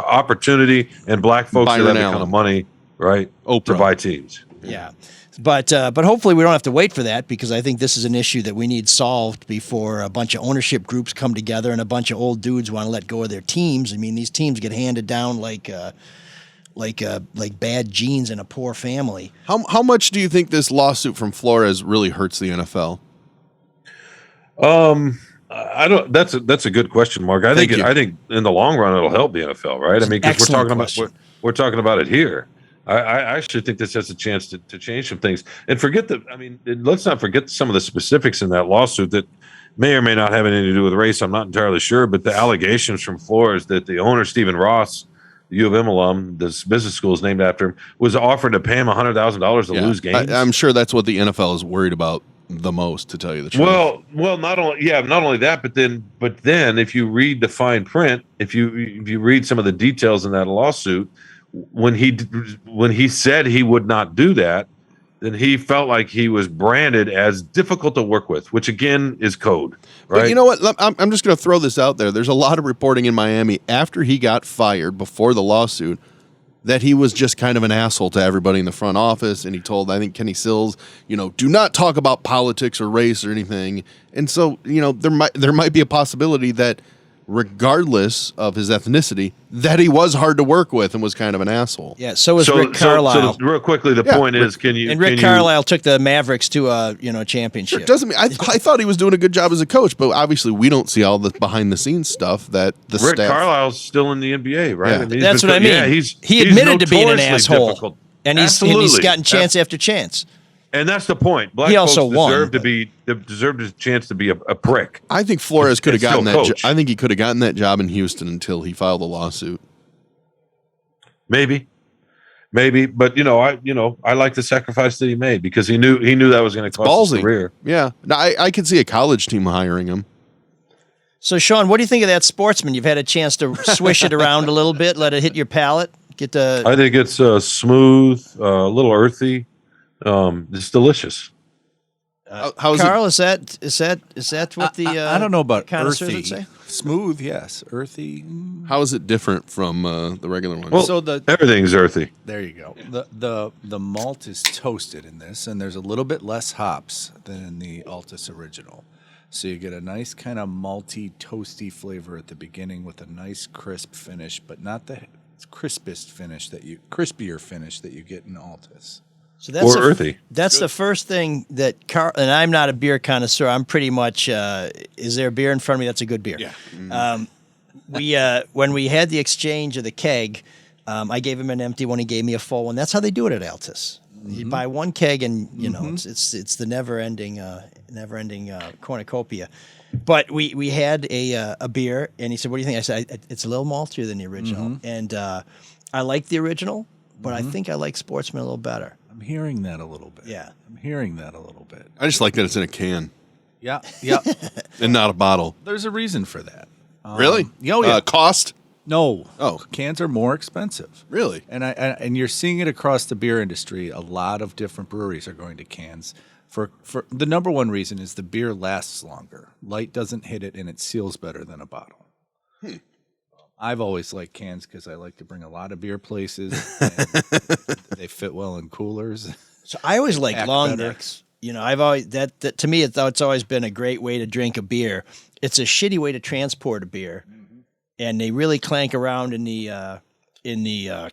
opportunity and black folks Byron that have that Allen. kind of money, right? Oprah. To buy teams. Yeah. But hopefully we don't have to wait for that, because I think this is an issue that we need solved before a bunch of ownership groups come together and a bunch of old dudes want to let go of their teams. I mean, these teams get handed down like bad genes in a poor family. How much do you think this lawsuit from Flores really hurts the NFL? I don't. That's a good question, Mark. I think in the long run it'll help the NFL, right? I mean, because we're talking about it here. I actually think this has a chance to change some things. And let's not forget some of the specifics in that lawsuit that may or may not have anything to do with race. I'm not entirely sure, but the allegations from Flores that the owner, Stephen Ross, the U of M alum, this business school is named after him, was offered to pay him $100,000 to lose games. I'm sure that's what the NFL is worried about the most, to tell you the truth. Well, not only that, but then if you read the fine print, if you read some of the details in that lawsuit, when he said he would not do that, then he felt like he was branded as difficult to work with, which again is code, right? But you know what? I'm just going to throw this out there. There's a lot of reporting in Miami after he got fired before the lawsuit that he was just kind of an asshole to everybody in the front office. And he told, I think, Kenny Sills, do not talk about politics or race or anything. And so, there might be a possibility that regardless of his ethnicity, that he was hard to work with and was kind of an asshole. Yeah, so was Rick Carlisle. So real quickly, the point is, Rick Carlisle took the Mavericks to a championship. Sure, doesn't mean I thought he was doing a good job as a coach, but obviously we don't see all the behind the scenes stuff that the Rick staff. Carlisle's still in the NBA, right? Yeah. I mean, that's what I mean. Yeah, he admitted to being an notoriously asshole, difficult. and he's gotten chance after chance. And that's the point. Black he also folks deserved a chance to be a prick. I think Flores could have gotten that. Coach. I think he could have gotten that job in Houston until he filed a lawsuit. Maybe, but I like the sacrifice that he made because he knew that was going to cost his career. Yeah, no, I could see a college team hiring him. So, Shawn, what do you think of that Sportsman? You've had a chance to swish it around a little bit, let it hit your palate. I think it's smooth, a little earthy. It's delicious. Carl, is that what the I don't know about connoisseurs earthy. would say? Smooth, yes. Earthy. How is it different from the regular one? Well, everything's earthy. There you go. The malt is toasted in this, and there's a little bit less hops than in the Altus original. So you get a nice kind of malty, toasty flavor at the beginning with a nice crisp finish, but not the crispier finish that you get in Altus. So that's earthy. That's the first thing that Carl, and I'm not a beer connoisseur. I'm pretty much. Is there a beer in front of me that's a good beer? Yeah. When we had the exchange of the keg, I gave him an empty one. He gave me a full one. That's how they do it at Altus. Mm-hmm. You buy one keg, and it's the never ending cornucopia. But we had a beer, and he said, "What do you think?" I said, "It's a little maltier than the original," and I like the original, but I think I like Sportsman a little better. I'm hearing that a little bit. Yeah. I'm hearing that a little bit. I just like that it's in a can Yeah. and not a bottle. There's a reason for that. Really? Oh, yeah. Cost? No. Oh. Cans are more expensive. Really? And you're seeing it across the beer industry. A lot of different breweries are going to cans. For the number one reason is the beer lasts longer. Light doesn't hit it, and it seals better than a bottle. I've always liked cans because I like to bring a lot of beer places. And they fit well in coolers. So I always like Act long better. necks. You know, I've always that to me it's always been a great way to drink a beer. It's a shitty way to transport a beer, and they really clank around in the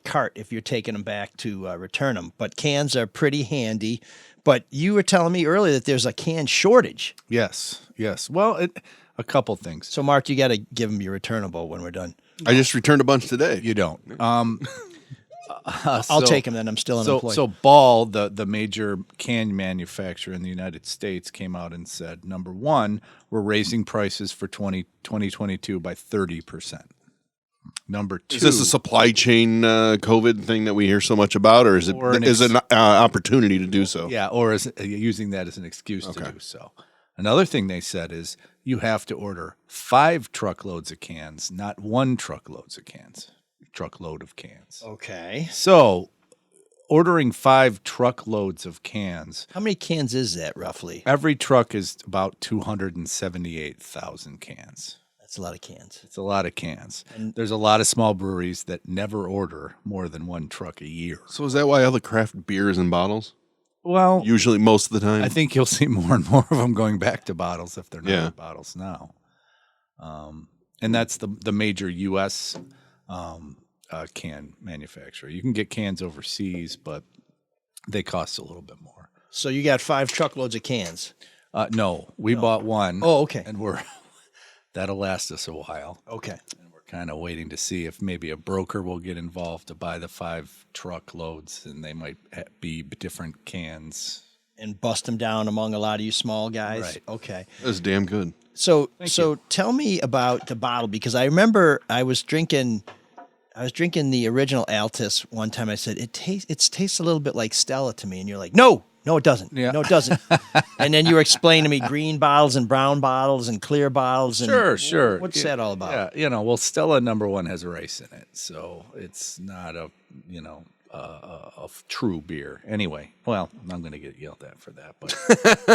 cart if you're taking them back to return them. But cans are pretty handy. But you were telling me earlier that there's a can shortage. Yes. Well, a couple things. So Mark, you got to give them your returnable when we're done. I just returned a bunch today. You don't. I'll take them then. I'm still unemployed. So Ball, the major can manufacturer in the United States, came out and said, number one, we're raising prices for 2022 by 30%. Number two, is this a supply chain COVID thing that we hear so much about, or is it an opportunity to do so? Yeah, or is using that as an excuse to do so. Another thing they said is you have to order 5 truckloads of cans, not 1 truckload of cans. Okay. So ordering 5 truckloads of cans. How many cans is that roughly? Every truck is about 278,000 cans. That's a lot of cans. It's a lot of cans. And there's a lot of small breweries that never order more than 1 truck a year. So is that why all the craft beer is in bottles? Well, usually most of the time. I think you'll see more and more of them going back to bottles if they're not in bottles now. And that's the major U.S. Can manufacturer. You can get cans overseas, but they cost a little bit more. So you got 5 truckloads of cans? No, we bought 1. Oh, okay. And that'll last us a while. Okay. And we're kind of waiting to see if maybe a broker will get involved to buy the 5 truckloads, and they might be different cans. And bust them down among a lot of you small guys? Right. Okay. That's damn good. So tell me about the bottle, because I remember I was drinking the original Altus one time. I said, it tastes a little bit like Stella to me. And you're like, no, it doesn't. Yeah. No, it doesn't. And then you were explaining to me green bottles and brown bottles and clear bottles. And Sure. What's that all about? Yeah, well, Stella #1 has rice in it, so it's not a true beer. Anyway, well, I'm going to get yelled at for that, but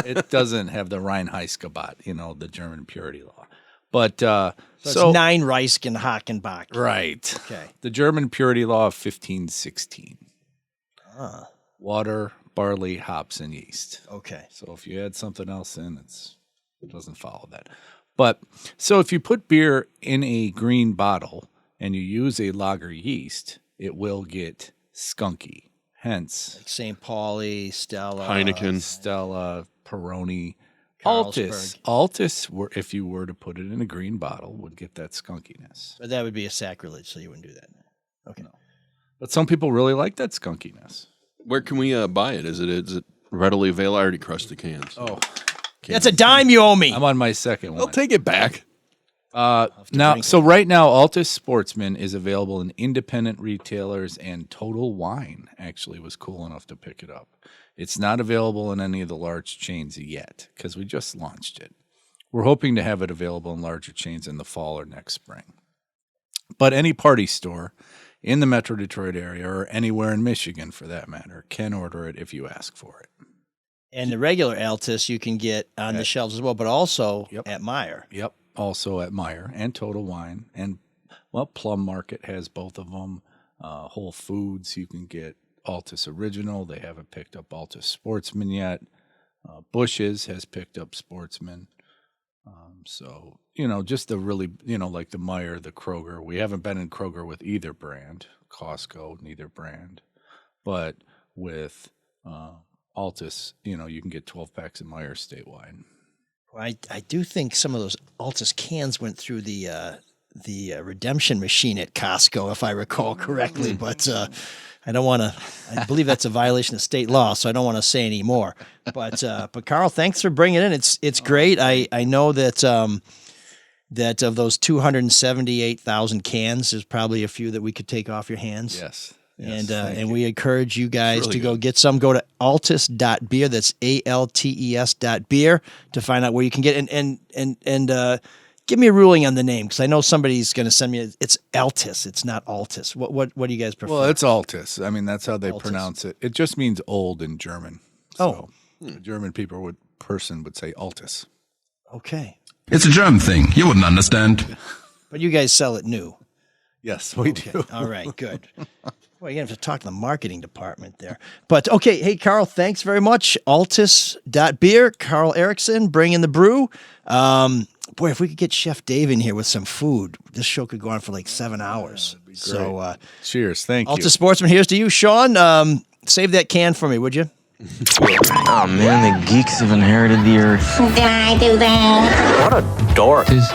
it doesn't have the Reinheitsgebot, the German purity law. But so it's 9 Reisken Hackenbach. Right. Okay. The German purity law of 1516. Water, barley, hops, and yeast. Okay. So if you add something else in, it doesn't follow that. But so if you put beer in a green bottle and you use a lager yeast, it will get skunky. Hence, Like St. Pauli, Stella. Heineken. Stella, Peroni, Carlsberg. Altus, if you were to put it in a green bottle, would get that skunkiness. But that would be a sacrilege, so you wouldn't do that. Okay. But some people really like that skunkiness. Where can we buy it? Is it readily available? I already crushed the cans. Oh, That's a dime you owe me. I'm on my second one. I'll take it back. Now, so right now, Altus Sportsman is available in independent retailers, and Total Wine actually was cool enough to pick it up. It's not available in any of the large chains yet because we just launched it. We're hoping to have it available in larger chains in the fall or next spring. But any party store in the Metro Detroit area or anywhere in Michigan, for that matter, can order it if you ask for it. And the regular Altus you can get on the shelves as well, but also at Meijer. Yep. Also at Meijer and Total Wine. And, well, Plum Market has both of them. Whole Foods, you can get Altus Original. They haven't picked up Altus Sportsman yet. Bush's has picked up Sportsman. So, just the really, like the Meijer, the Kroger. We haven't been in Kroger with either brand. Costco, neither brand. But with Altus, you can get 12 packs of Meijer statewide. I do think some of those Altus cans went through the redemption machine at Costco, if I recall correctly. But I don't want to. I believe that's a violation of state law, so I don't want to say any more. But Carl, thanks for bringing it in. It's great. I know that that of those 278,000 cans, there's probably a few that we could take off your hands. Yes. And we encourage you guys really to go get some. Go to altus.beer. That's ALTES.beer to find out where you can get and give me a ruling on the name, because I know somebody's going to send me. It's Altus. It's not Altus. What do you guys prefer? Well, it's Altus. I mean, that's how they Altus. pronounce it. It just means old in German. So German person would say Altus. Okay. It's a German thing. You wouldn't understand. But you guys sell it new. Yes, we do. All right, good. Well, you're going to have to talk to the marketing department there. But, okay, hey, Carl, thanks very much. Altus.beer, Carl Erickson, bringing the brew. Boy, if we could get Chef Dave in here with some food, this show could go on for like 7 hours. So, cheers. Thank you. Altus Sportsman, here's to you. Shawn, save that can for me, would you? Oh, man, the geeks have inherited the earth. Did I do that? What a dork. Does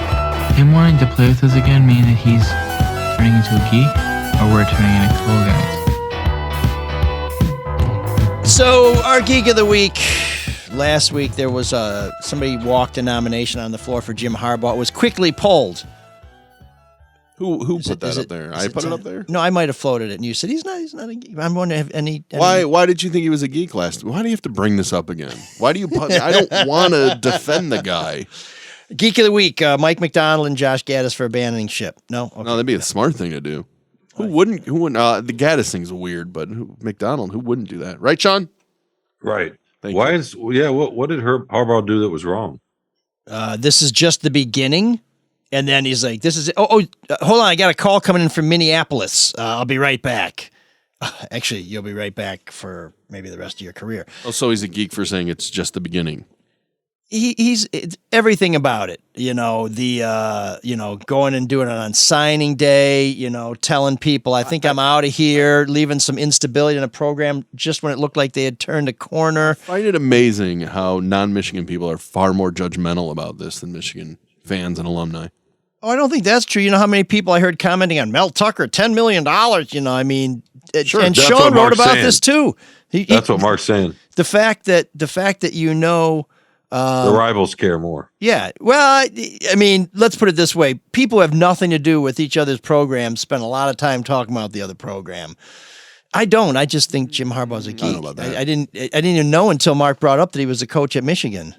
him wanting to play with us again mean that he's turning into a geek, or we're turning into cool guys? So, our Geek of the Week. Last week, there was somebody walked a nomination on the floor for Jim Harbaugh. It was quickly pulled. Who put that up there? I put it up there? No, I might have floated it, and you said he's not a geek. I'm wondering if any. Why did you think he was a geek last? Why do you have to bring this up again? Why do you? I don't want to defend the guy. Geek of the Week: Mike McDonald and Josh Gaddis for abandoning ship. No, okay. No, that'd be a smart thing to do. Who wouldn't? Who wouldn't? The Gaddis thing's weird, but McDonald, who wouldn't do that? Right, Shawn? Right. Thank Why you. is what did Harbaugh do that was wrong? This is just the beginning. And then he's like, this is it. Hold on. I got a call coming in from Minneapolis. I'll be right back. Actually, you'll be right back for maybe the rest of your career. Oh, so he's a geek for saying it's just the beginning. It's everything about it. Going and doing it on signing day, telling people, I think I'm out of here, leaving some instability in a program just when it looked like they had turned a corner. I find it amazing how non-Michigan people are far more judgmental about this than Michigan fans and alumni. Oh, I don't think that's true. You know how many people I heard commenting on Mel Tucker, $10 million, I mean, Sure, and that's Shawn what wrote Mark's about saying. this too. That's what Mark's saying. The fact that The rivals care more. Yeah. Well, I mean, let's put it this way. People who have nothing to do with each other's programs spend a lot of time talking about the other program. I don't. I just think Jim Harbaugh's a geek. I don't know about that. I didn't even know until Mark brought up that he was a coach at Michigan.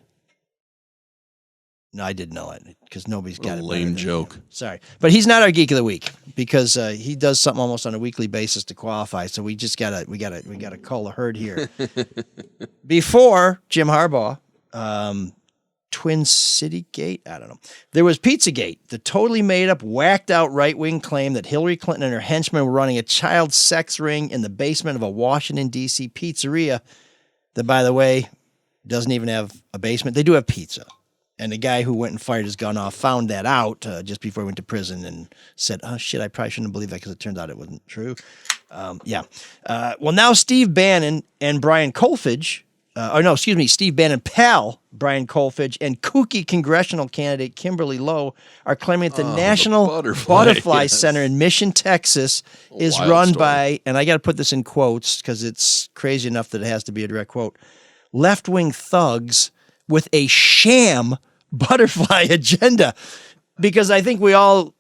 No, I didn't know it because nobody's got it. Lame joke. Sorry. But he's not our Geek of the Week because he does something almost on a weekly basis to qualify. So we just gotta call the herd here. Before Jim Harbaugh, Twin City Gate, I don't know. There was Pizzagate, the totally made up, whacked out right-wing claim that Hillary Clinton and her henchmen were running a child sex ring in the basement of a Washington, D.C. pizzeria that, by the way, doesn't even have a basement. They do have pizza. And the guy who went and fired his gun off found that out just before he went to prison and said, oh, shit, I probably shouldn't have believed that because it turned out it wasn't true. Well, now Steve Bannon and Brian Kolfage, Steve Bannon pal Brian Kolfage and kooky congressional candidate Kimberly Lowe are claiming that the National Butterfly Center in Mission, Texas is run by, and I got to put this in quotes because it's crazy enough that it has to be a direct quote, left-wing thugs with a sham butterfly agenda. Because I think we all,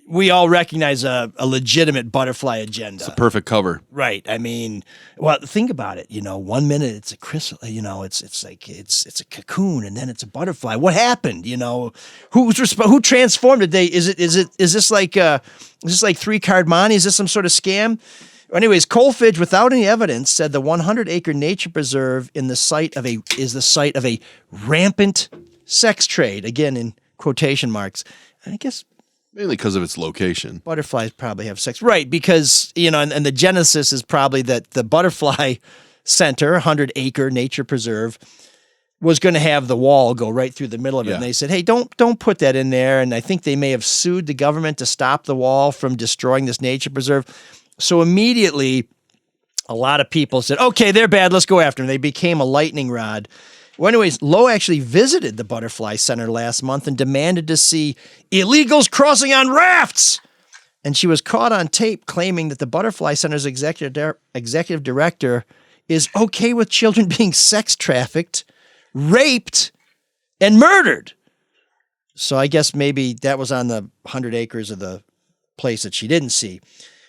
we all recognize a legitimate butterfly agenda. It's a perfect cover. Right. I mean, well, think about it. 1 minute it's a chrysalis, it's a cocoon, and then it's a butterfly. What happened? Who transformed it? Is this like 3-card money? Is this some sort of scam? Anyways, Kolfage, without any evidence, said the 100-acre nature preserve is the site of a rampant sex trade. Again, in quotation marks. I guess mainly because of its location. Butterflies probably have sex, right? Because and the genesis is probably that the Butterfly Center, 100-acre nature preserve, was going to have the wall go right through the middle of it. And they said, hey, don't put that in there. And I think they may have sued the government to stop the wall from destroying this nature preserve. So immediately, a lot of people said, okay, they're bad, let's go after them. They became a lightning rod. Well, anyways, Lowe actually visited the Butterfly Center last month and demanded to see illegals crossing on rafts. And she was caught on tape claiming that the Butterfly Center's executive director is okay with children being sex trafficked, raped, and murdered. So I guess maybe that was on the 100 acres of the place that she didn't see.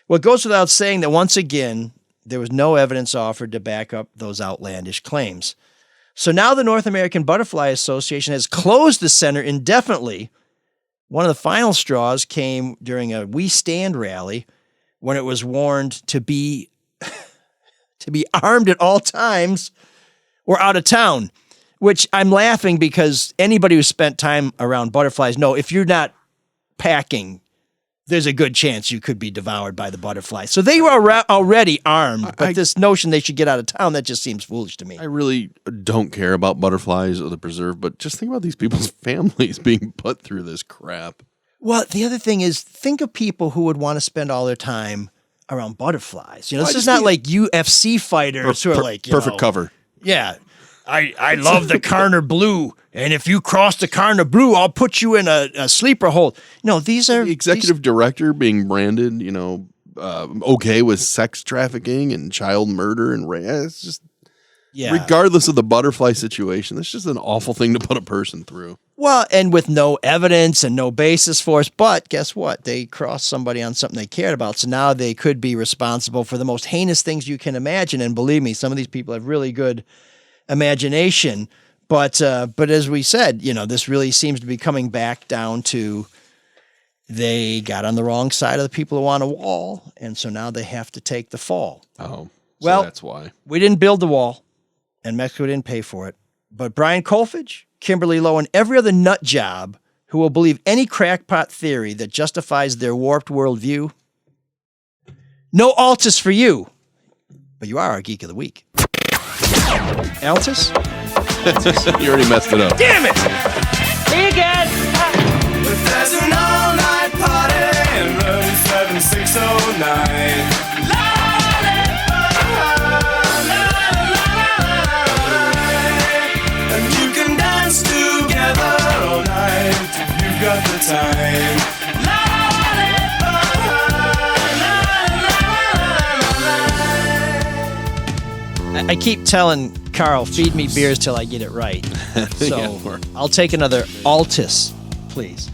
Well, it goes without saying that once again, there was no evidence offered to back up those outlandish claims. So now the North American Butterfly Association has closed the center indefinitely. One of the final straws came during a We Stand rally when it was warned to be armed at all times or out of town, which I'm laughing because anybody who spent time around butterflies know if you're not packing, there's a good chance you could be devoured by the butterfly. So they were already armed, but this notion they should get out of town, that just seems foolish to me. I really don't care about butterflies or the preserve, but just think about these people's families being put through this crap. Well, the other thing is, think of people who would want to spend all their time around butterflies. This is not like UFC fighters who are like, perfect cover. Yeah. I love the Carner Blue, and if you cross the Carner Blue, I'll put you in a sleeper hold. No, these are... The executive director being branded, okay with sex trafficking and child murder and rape. It's just... Yeah. Regardless of the butterfly situation, that's just an awful thing to put a person through. Well, and with no evidence and no basis for it, but guess what? They crossed somebody on something they cared about, so now they could be responsible for the most heinous things you can imagine, and believe me, some of these people have really good imagination, but as we said, this really seems to be coming back down to they got on the wrong side of the people who want a wall, and so now they have to take the fall. Oh, well, that's why. We didn't build the wall, and Mexico didn't pay for it, but Brian Kolfage, Kimberly Lowe, and every other nut job who will believe any crackpot theory that justifies their warped worldview, no Altus for you, but you are our Geek of the Week. Altus? You already messed it up. Damn it! Me again! There's an all-night party in room 7609. And you can dance together all night if you've got the time. I keep telling Carl, feed me beers till I get it right. So I'll take another Altus, please.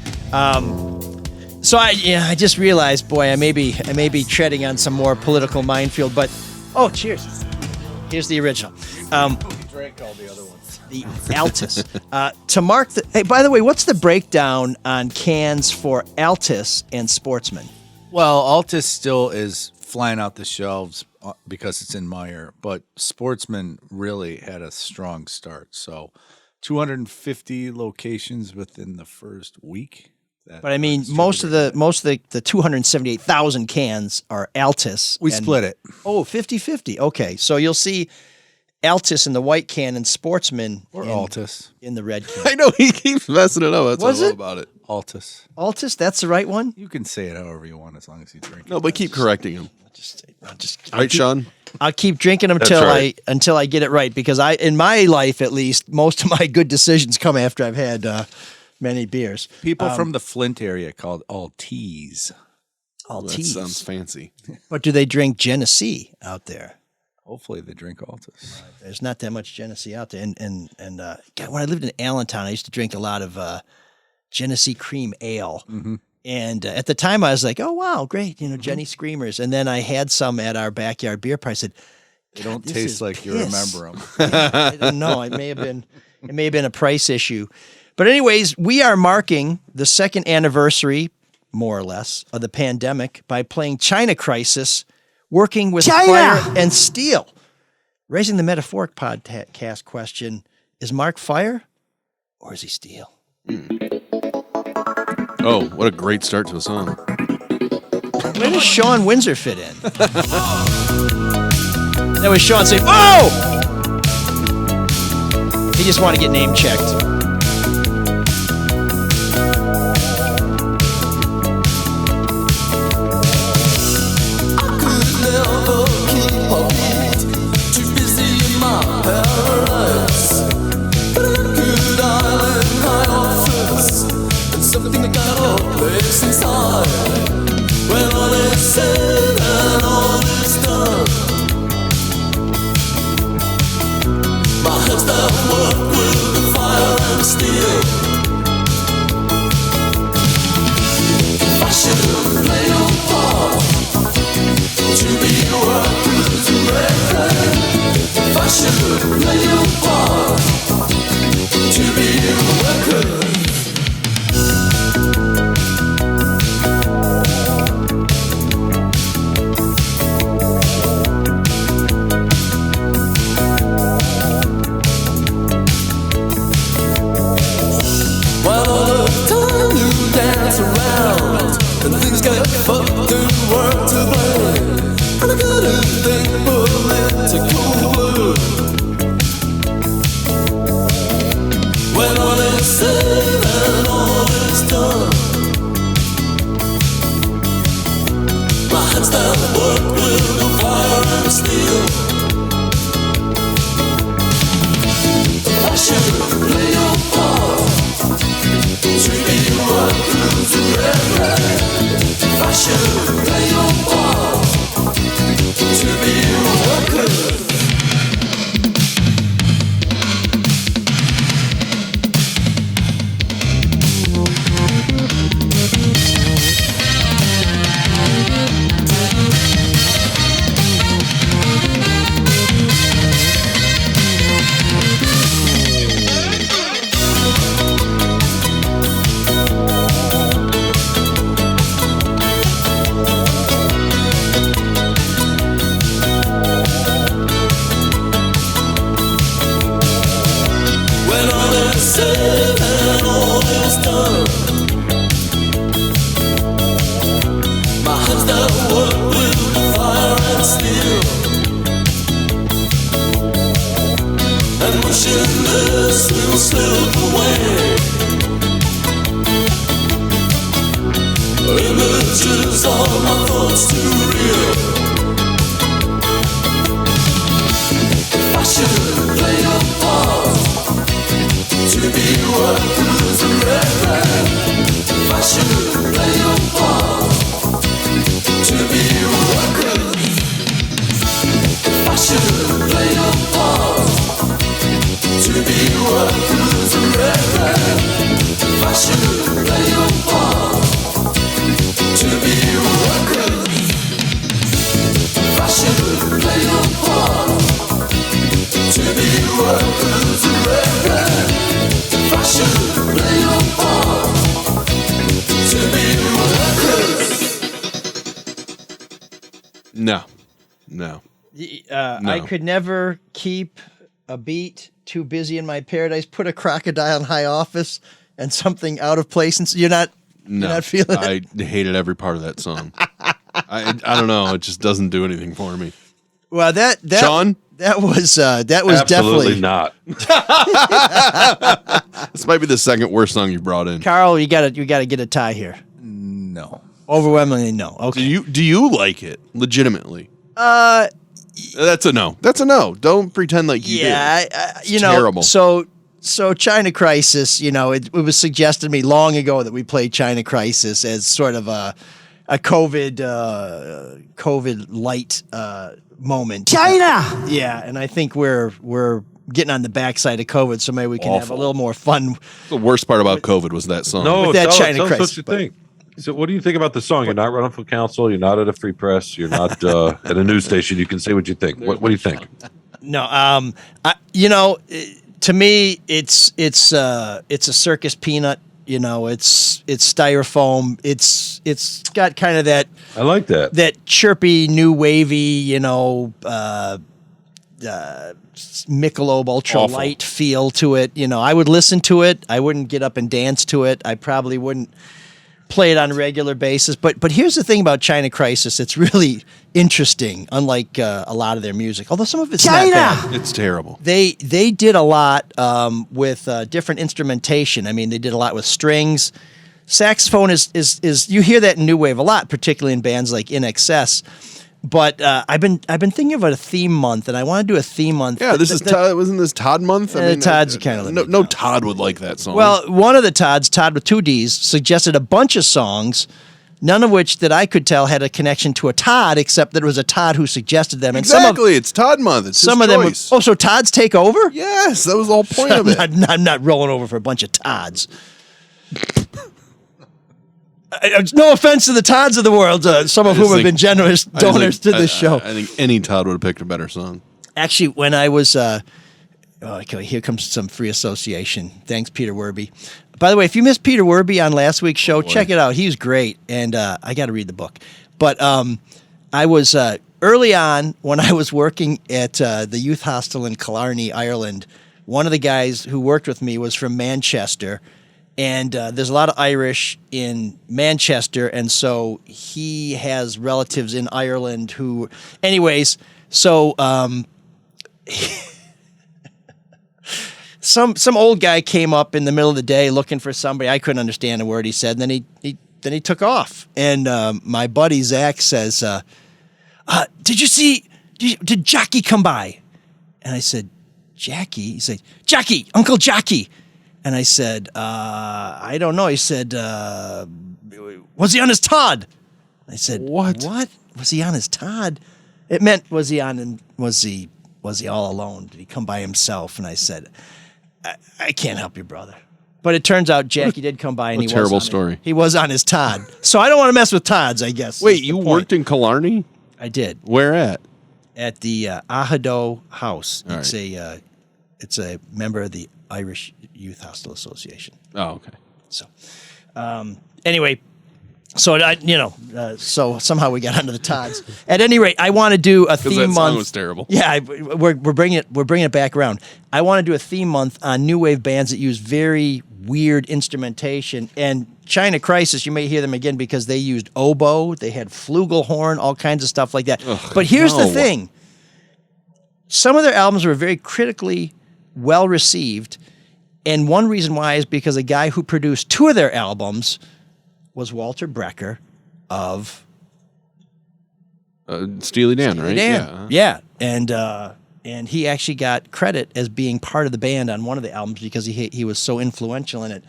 So I just realized, boy, I may be treading on some more political minefield, but cheers. Here's the original. Drank all the other ones. The Altus. To mark the... Hey, by the way, what's the breakdown on cans for Altus and Sportsman? Well, Altus still is flying out the shelves because it's in Meyer, but Sportsman really had a strong start. So 250 locations within the first week. But I mean, most of the 278,000 cans are Altus. We split it. Oh, 50-50. Okay. So you'll see Altus in the white can and Sportsman or Altus in the red can. I know he keeps messing it up. That's what I love about it. Altus. Altus, that's the right one? You can say it however you want as long as you drink it. No, but keep correcting him. All right, Shawn. I'll keep drinking them until I get it right, because in my life at least, most of my good decisions come after I've had many beers. People from the Flint area called Altees. Altees. That sounds fancy. But do they drink Genesee out there? Hopefully they drink Altus. Right. There's not that much Genesee out there. And God, when I lived in Allentown, I used to drink a lot of Genesee cream ale. Mm-hmm. And at the time I was like, oh, wow, great. Jenny Screamers. And then I had some at our backyard beer party. I said, they don't taste like you remember them. Yeah, I don't know. It may have been a price issue. But anyways, we are marking the second anniversary, more or less, of the pandemic by playing China Crisis, working with fire and steel. Raising the metaphoric podcast question, is Mark fire or is he steel? Oh, what a great start to a song. Where does Shawn Windsor fit in? That was Shawn saying, "Oh!" He just wanted to get name checked. Something that got all place inside. When all is said and all is done, my hands that work with the fire and steel. If I should play your part, everything political blue. When all is said and all is done, my hands that work with the fire and steel. If I should play your part, treat me right through the red light. If I should play your part, treat me right good. When all is said and all is done, my hands that work with fire and steel, and motionless will slip away. Images of my thoughts too real. If I should play your part, to be what through the red light. If I should play your part, to be what good. If I should play your part, to be what through the red light. If I should play your part, to be what good. If I should play your part, to be what through the red light. If I should play your part, to be what good. No. I could never keep a beat. Too busy in my paradise. Put a crocodile in high office and something out of place. And you're not feeling it. I hated every part of that song. I don't know. It just doesn't do anything for me. Well, that Shawn? that was Absolutely definitely not. This might be the second worst song you brought in. Carl. You gotta get a tie here. No. Overwhelmingly no. Okay. Do you like it legitimately? That's a no. That's a no. Don't pretend like you do. You know. Terrible. So China Crisis. You know, it was suggested to me long ago that we play China Crisis as sort of a COVID light moment. China. Yeah, and I think we're getting on the backside of COVID, so maybe we can have a little more fun. The worst part about COVID was that song. No, With that tell China us Crisis, what you think. So what do you think about the song? You're not running for council. You're not at a free press. You're not at a news station. You can say what you think. What do you think? No, to me, it's a circus peanut. You know, it's styrofoam. It's got kind of that. I like that chirpy, new wavy. You know, Michelob Ultra Light feel to it. You know, I would listen to it. I wouldn't get up and dance to it. I probably wouldn't play it on a regular basis. But here's the thing about China Crisis. It's really interesting, unlike a lot of their music. Although some of it's not bad. It's terrible. They did a lot with different instrumentation. I mean, they did a lot with strings. Saxophone is you hear that in new wave a lot, particularly in bands like In Excess. But I've been thinking about a theme month, and I want to do a theme month. Yeah, wasn't this Todd month? I mean, Todd's kind of no Todd would like that song. Well, one of the Todd with two D's, suggested a bunch of songs, none of which that I could tell had a connection to a Todd, except that it was a Todd who suggested them. And exactly, it's Todd month. It's some his of them. choice. So Todd's take over? Yes, that was the whole point of it. I'm not rolling over for a bunch of Todds. No offense to the Todds of the world, some of whom have been generous donors to this show. I think any Todd would have picked a better song. Actually, when I was, okay, here comes some free association. Thanks, Peter Werby. By the way, if you missed Peter Werby on last week's show, check it out. He's great, and I got to read the book. But I was early on when I was working at the youth hostel in Killarney, Ireland. One of the guys who worked with me was from Manchester. And there's a lot of Irish in Manchester, and so he has relatives in Ireland who, anyways, So some old guy came up in the middle of the day looking for somebody. I couldn't understand a word he said. And then he took off. And my buddy Zach says, "Did you see? Did Jackie come by?" And I said, "Jackie?" He said, "Jackie, Uncle Jackie." And I said, "I don't know." He said, "Was he on his Todd?" I said, "What? Was he on his Todd?" It meant was he all alone? Did he come by himself? And I said, I can't help you, brother. But it turns out Jackie did come by, and What a terrible story. He was on his Todd. So I don't want to mess with Todds, I guess. Wait, you worked in Killarney? I did. Where at? At the Ahado House. All It's a member of the Irish Youth Hostel Association. Oh, okay. So, anyway, so so somehow we got onto the Todds. At any rate, I want to do a theme that month. song was terrible. Yeah, we're bringing it back around. I want to do a theme month on new wave bands that use very weird instrumentation. And China Crisis, you may hear them again because they used oboe, they had flugelhorn, all kinds of stuff like that. Ugh, but here's the no. thing: some of their albums were very critically well received, and one reason why is because a guy who produced 2 of their albums was Walter Brecker of Steely Dan, right? Dan. Yeah. And he actually got credit as being part of the band on one of the albums because he was so influential in it.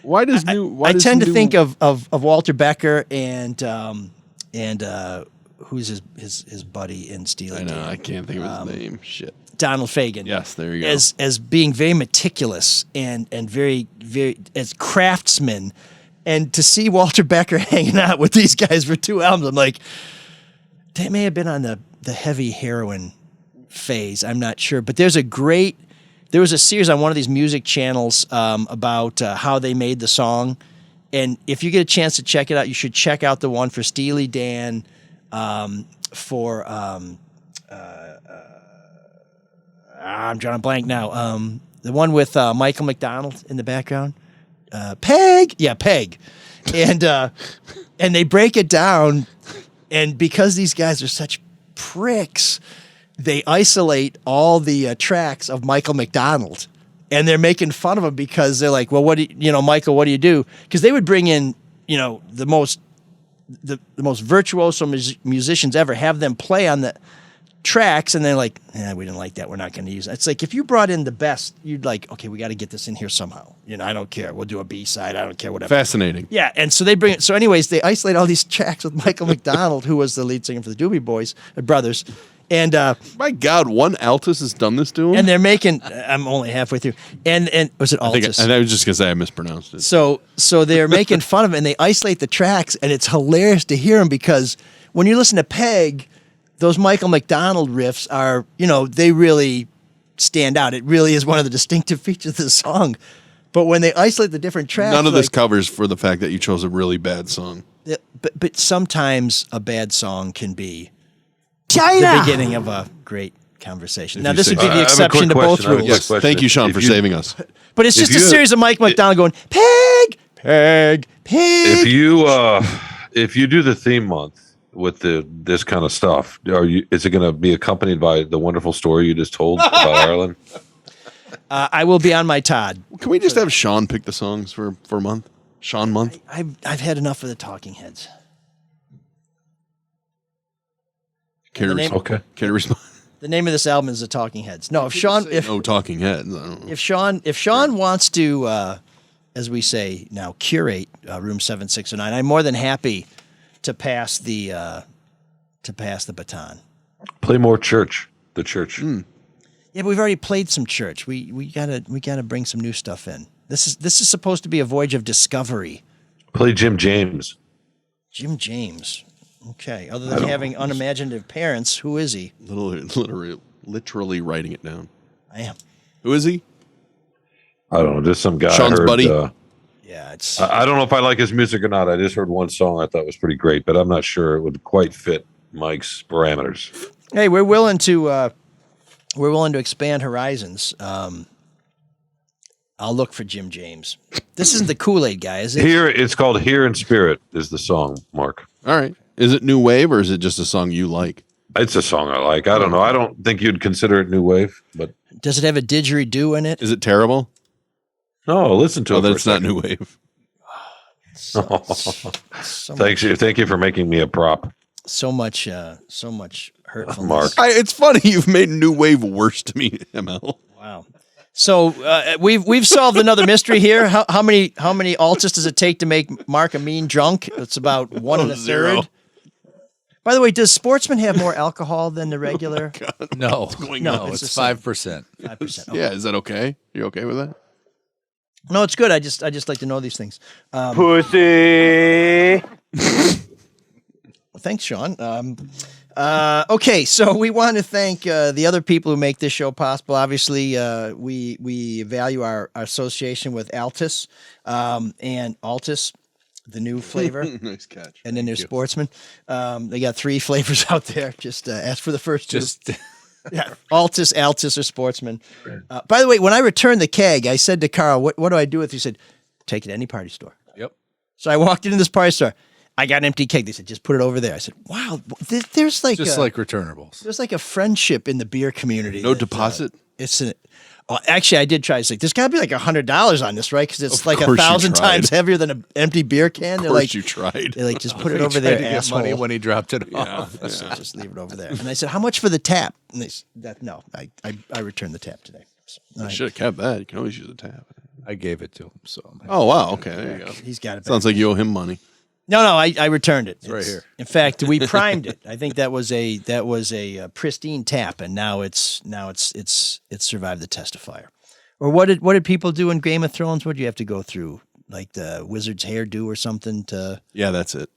Why does I tend to think of Walter Becker and who's his buddy in Steely Dan? I know, I can't think of his name. Shit. Donald Fagen. Yes, there you go. As being very meticulous and very, very as craftsmen. And to see Walter Becker hanging out with these guys for 2 albums, I'm like, they may have been on the heavy heroin phase. I'm not sure. But there was a series on one of these music channels about how they made the song. And if you get a chance to check it out, you should check out the one for Steely Dan, I'm drawing a blank now. The one with Michael McDonald in the background. Peg. Yeah, Peg. And they break it down. And because these guys are such pricks, they isolate all the tracks of Michael McDonald. And they're making fun of him because they're like, well, Michael, what do you do? Because they would bring in, the most virtuoso musicians ever, have them play on the tracks, and they're like, we didn't like that, we're not going to use it. It's like, if you brought in the best, you'd like, okay, we got to get this in here somehow. I don't care. We'll do a B-side. I don't care, whatever. Fascinating. Yeah, and so they bring it. So anyways, they isolate all these tracks with Michael McDonald, who was the lead singer for the Doobie Boys, brothers. And my God, one Altus has done this to him? And they're making, I'm only halfway through. And was it Altus? I was just going to say I mispronounced it. So they're making fun of him, and they isolate the tracks, and it's hilarious to hear them because when you listen to Peg, those Michael McDonald riffs are, they really stand out. It really is one of the distinctive features of the song. But when they isolate the different tracks, none of this covers for the fact that you chose a really bad song. But sometimes a bad song can be China! the beginning of a great conversation. Now, this would be the exception to both rules. Yes, thank you, Shawn, for saving us. But it's just a series of Mike McDonald going, Peg, Peg, Peg. If you do the theme month with this kind of stuff, is it going to be accompanied by the wonderful story you just told about Ireland? I will be on my Todd. Can we just have Shawn pick the songs for a month? Shawn month? I've had enough of the Talking Heads. Care to respond? The name of this album is The Talking Heads. No, no Talking Heads. I don't know. If Shawn wants to, as we say now, curate Room 7609, I'm more than happy to pass the baton. Play more church. The church. Yeah, but we've already played some church. We gotta bring some new stuff in. This is supposed to be a voyage of discovery. Play Jim James. Jim James. Okay. Other than having unimaginative parents, who is he? Literally writing it down. I am. Who is he? I don't know. Just some guy. Shawn's buddy. Yeah, it's. I don't know if I like his music or not. I just heard one song I thought was pretty great, but I'm not sure it would quite fit Mike's parameters. Hey, we're willing to expand horizons. I'll look for Jim James. This isn't the Kool-Aid guy, is it? It's called "Here in Spirit" is the song, Mark. All right. Is it new wave or is it just a song you like? It's a song I like. I don't know. I don't think you'd consider it new wave, but Does it have a didgeridoo in it? Is it terrible? no, listen to it. Then for a it's not second. new wave. Thank you for making me a prop. So much hurtfulness. Mark. It's funny you've made new wave worse to me, ML. Wow. So we've solved another mystery here. How many Altus does it take to make Mark a mean drunk? It's about 1 1/3. By the way, does Sportsman have more alcohol than the regular? No, It's it's 5%. 5%. Yeah, is that okay? You okay with that? No, it's good. I just like to know these things. Pussy. Thanks, Shawn. Okay, so we want to thank the other people who make this show possible. Obviously, we value our association with Altus and Altus, the new flavor. Nice catch. And then there's Sportsman. They got 3 flavors out there. Just ask for the first two. Yeah, Altus, or Sportsman. By the way, when I returned the keg, I said to Carl, what do I do with it? He said, take it to any party store. Yep. So I walked into this party store. I got an empty keg. They said, just put it over there. I said, wow, there's like Just like returnables. there's like a friendship in the beer community. No that, deposit? Actually, I did try. It's like, there's got to be like $100 on this, right? Because it's Of like course you 1,000 tried. times heavier than an empty beer can. Of course you tried. They're like, just put it He over tried there, to get asshole. money when he dropped it off. I said, just leave it over there. And I said, how much for the tap? And they said, no, I returned the tap today. So, I should have kept that. You can always use a tab. I gave it to him. So Oh, wow. Okay, there you go. He's got it back. Sounds like you owe him money. No, I returned it. It's right here. In fact, we primed it. I think that was a pristine tap, and now it's survived the test of fire. Or what did people do in Game of Thrones? What did you have to go through? Like the wizard's hairdo or something to? Yeah, that's it.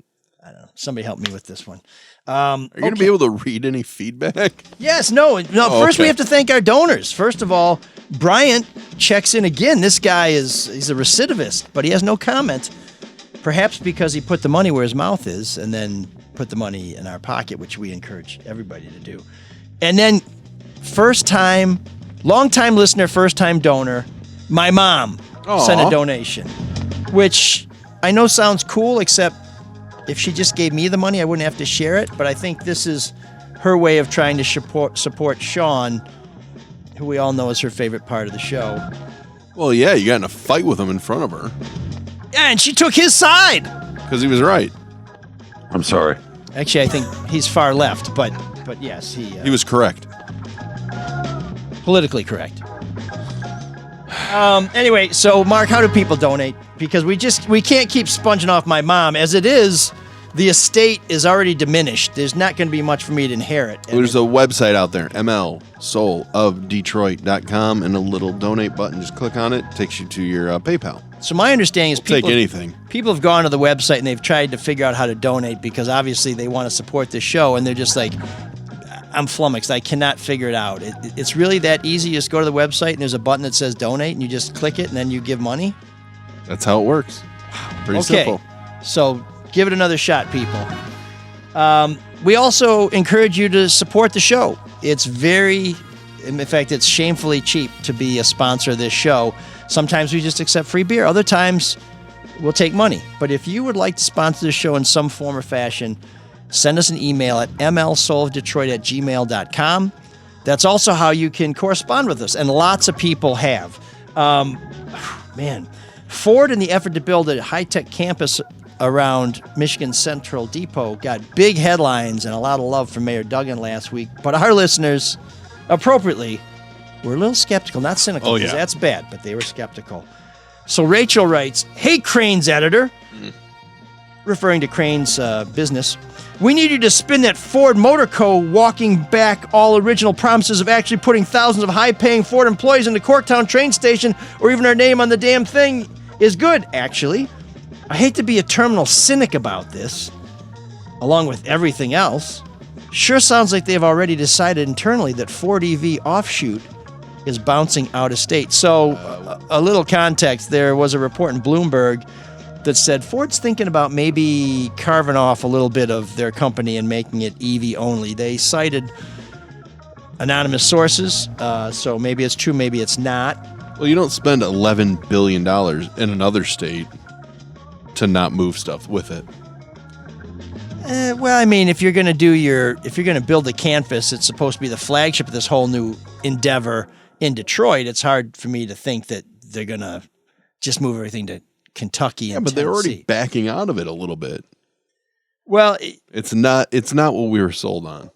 I don't know. Somebody help me with this one. Are you going to be able to read any feedback? Yes, no. Oh, First, okay. we have to thank our donors. First of all, Bryant checks in again. This guy he's a recidivist, but he has no comment. Perhaps because he put the money where his mouth is and then put the money in our pocket, which we encourage everybody to do. And then long-time listener, first-time donor, my mom sent a donation, which I know sounds cool, except if she just gave me the money, I wouldn't have to share it. But I think this is her way of trying to support Shawn, who we all know is her favorite part of the show. Well, yeah, you got in a fight with him in front of her. Yeah, and she took his side. Because he was right. I'm sorry. Actually, I think he's far left, but yes, He was correct. politically correct. Anyway, so Mark, how do people donate? Because we can't keep sponging off my mom. As it is, the estate is already diminished. There's not going to be much for me to inherit. There's a website out there, mlsoulofdetroit.com, and a little donate button. Just click on it. Takes you to your PayPal. So my understanding is Take anything. People have gone to the website and they've tried to figure out how to donate because obviously they want to support this show, and they're just like, I'm flummoxed. I cannot figure it out. It's really that easy. You just go to the website and there's a button that says donate, and you just click it and then you give money. That's how it works. Pretty simple. So give it another shot, people. We also encourage you to support the show. It's in fact, it's shamefully cheap to be a sponsor of this show. Sometimes we just accept free beer. Other times we'll take money. But if you would like to sponsor the show in some form or fashion, send us an email at mlsoulofdetroit@gmail.com. That's also how you can correspond with us, and lots of people have. Ford, in the effort to build a high-tech campus around Michigan Central Depot, got big headlines and a lot of love from Mayor Duggan last week. But our listeners, appropriately, were a little skeptical, not cynical, because that's bad, but they were skeptical. So Rachel writes, "Hey, Crane's editor," referring to Crane's business, "we need you to spin that Ford Motor Co. walking back all original promises of actually putting thousands of high-paying Ford employees in the Corktown train station, or even our name on the damn thing, is good, actually. I hate to be a terminal cynic about this, along with everything else. Sure sounds like they've already decided internally that Ford EV offshoot is bouncing out of state." So, a little context, there was a report in Bloomberg that said Ford's thinking about maybe carving off a little bit of their company and making it EV only. They cited anonymous sources, so maybe it's true, maybe it's not. Well, you don't spend $11 billion in another state to not move stuff with it. Well, I mean, if you're going to build a campus, it's supposed to be the flagship of this whole new endeavor in Detroit. It's hard for me to think that they're going to just move everything to Kentucky and but they're already Tennessee. backing out of it a little bit. Well, it's not what we were sold on.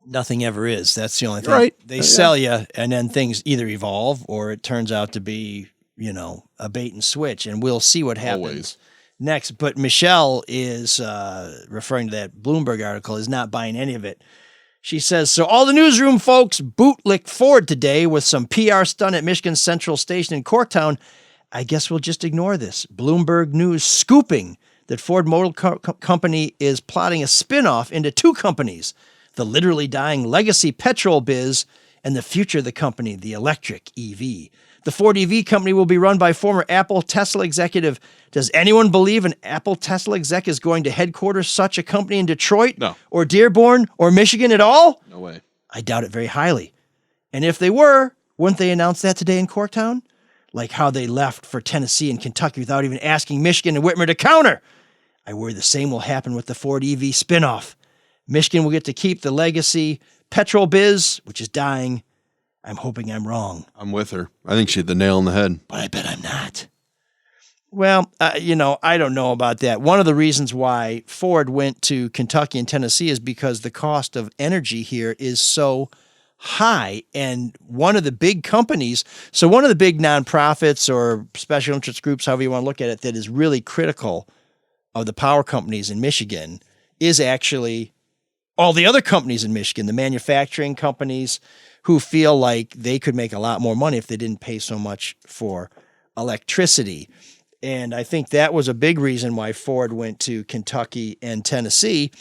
Nothing ever is. That's the only thing. Right. They sell you, and then things either evolve or it turns out to be, a bait and switch, and we'll see what happens. Always. Next, but Michelle is referring to that Bloomberg article, is not buying any of it. She says, so all the newsroom folks bootlicked Ford today with some PR stunt at Michigan Central Station in Corktown. I guess we'll just ignore this. Bloomberg News scooping that Ford Motor Company is plotting a spinoff into two companies, the literally dying legacy petrol biz and the future of the company, the electric EV. The Ford EV company will be run by former Apple Tesla executive. Does anyone believe an Apple Tesla exec is going to headquarters such a company in Detroit? No. Or Dearborn or Michigan at all? No way. I doubt it very highly. And if they were, wouldn't they announce that today in Corktown? Like how they left for Tennessee and Kentucky without even asking Michigan and Whitmer to counter. I worry the same will happen with the Ford EV spinoff. Michigan will get to keep the legacy petrol biz, which is dying. I'm hoping I'm wrong. I'm with her. I think she hit the nail on the head. But I bet I'm not. Well, I don't know about that. One of the reasons why Ford went to Kentucky and Tennessee is because the cost of energy here is so high. And one of the big companies, so one of the big nonprofits or special interest groups, however you want to look at it, that is really critical of the power companies in Michigan is actually all the other companies in Michigan, the manufacturing companies who feel like they could make a lot more money if they didn't pay so much for electricity. And I think that was a big reason why Ford went to Kentucky and Tennessee.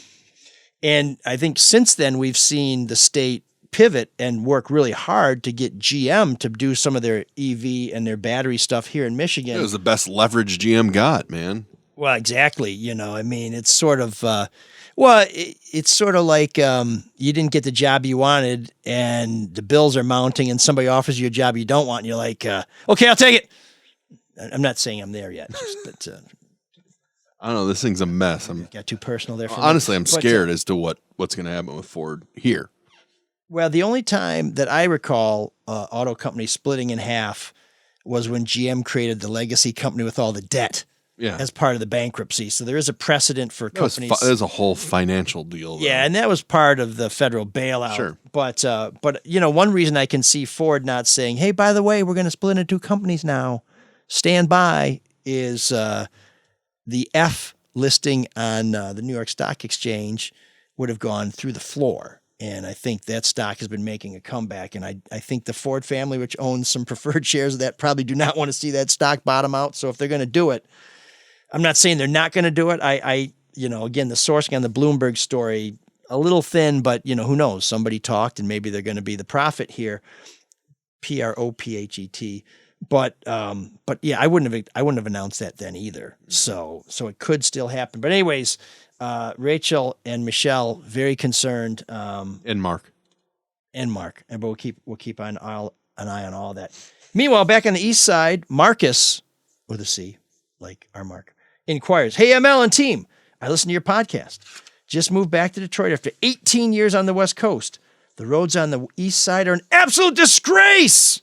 And I think since then we've seen the state pivot and work really hard to get GM to do some of their EV and their battery stuff here in Michigan. It was the best leverage GM got, man. Well, exactly. It's sort of, it's sort of like you didn't get the job you wanted and the bills are mounting and somebody offers you a job you don't want. And you're like, okay, I'll take it. I'm not saying I'm there yet. But I don't know. This thing's a mess. Got too personal there for me. Honestly, I'm scared as to what's going to happen with Ford here. Well, the only time that I recall auto company splitting in half was when GM created the legacy company with all the debt. Yeah. As part of the bankruptcy. So there is a precedent for companies. There's a whole financial deal. Though. Yeah, and that was part of the federal bailout. Sure. But one reason I can see Ford not saying, hey, by the way, we're going to split into two companies now. Stand by is the F listing on the New York Stock Exchange would have gone through the floor. And I think that stock has been making a comeback. And I think the Ford family, which owns some preferred shares of that, probably do not want to see that stock bottom out. So if they're going to do it, I'm not saying they're not going to do it. Again, the sourcing on the Bloomberg story, a little thin, but who knows? Somebody talked and maybe they're going to be the prophet here. PROPHET. But yeah, I wouldn't have announced that then either. So it could still happen. But anyways, Rachel and Michelle, very concerned. And Mark. And we'll keep an eye on all that. Meanwhile, back on the east side, Marcus, with a C, like our Mark, inquires, hey, ML and team, I listen to your podcast. Just moved back to Detroit after 18 years on the West Coast. The roads on the east side are an absolute disgrace.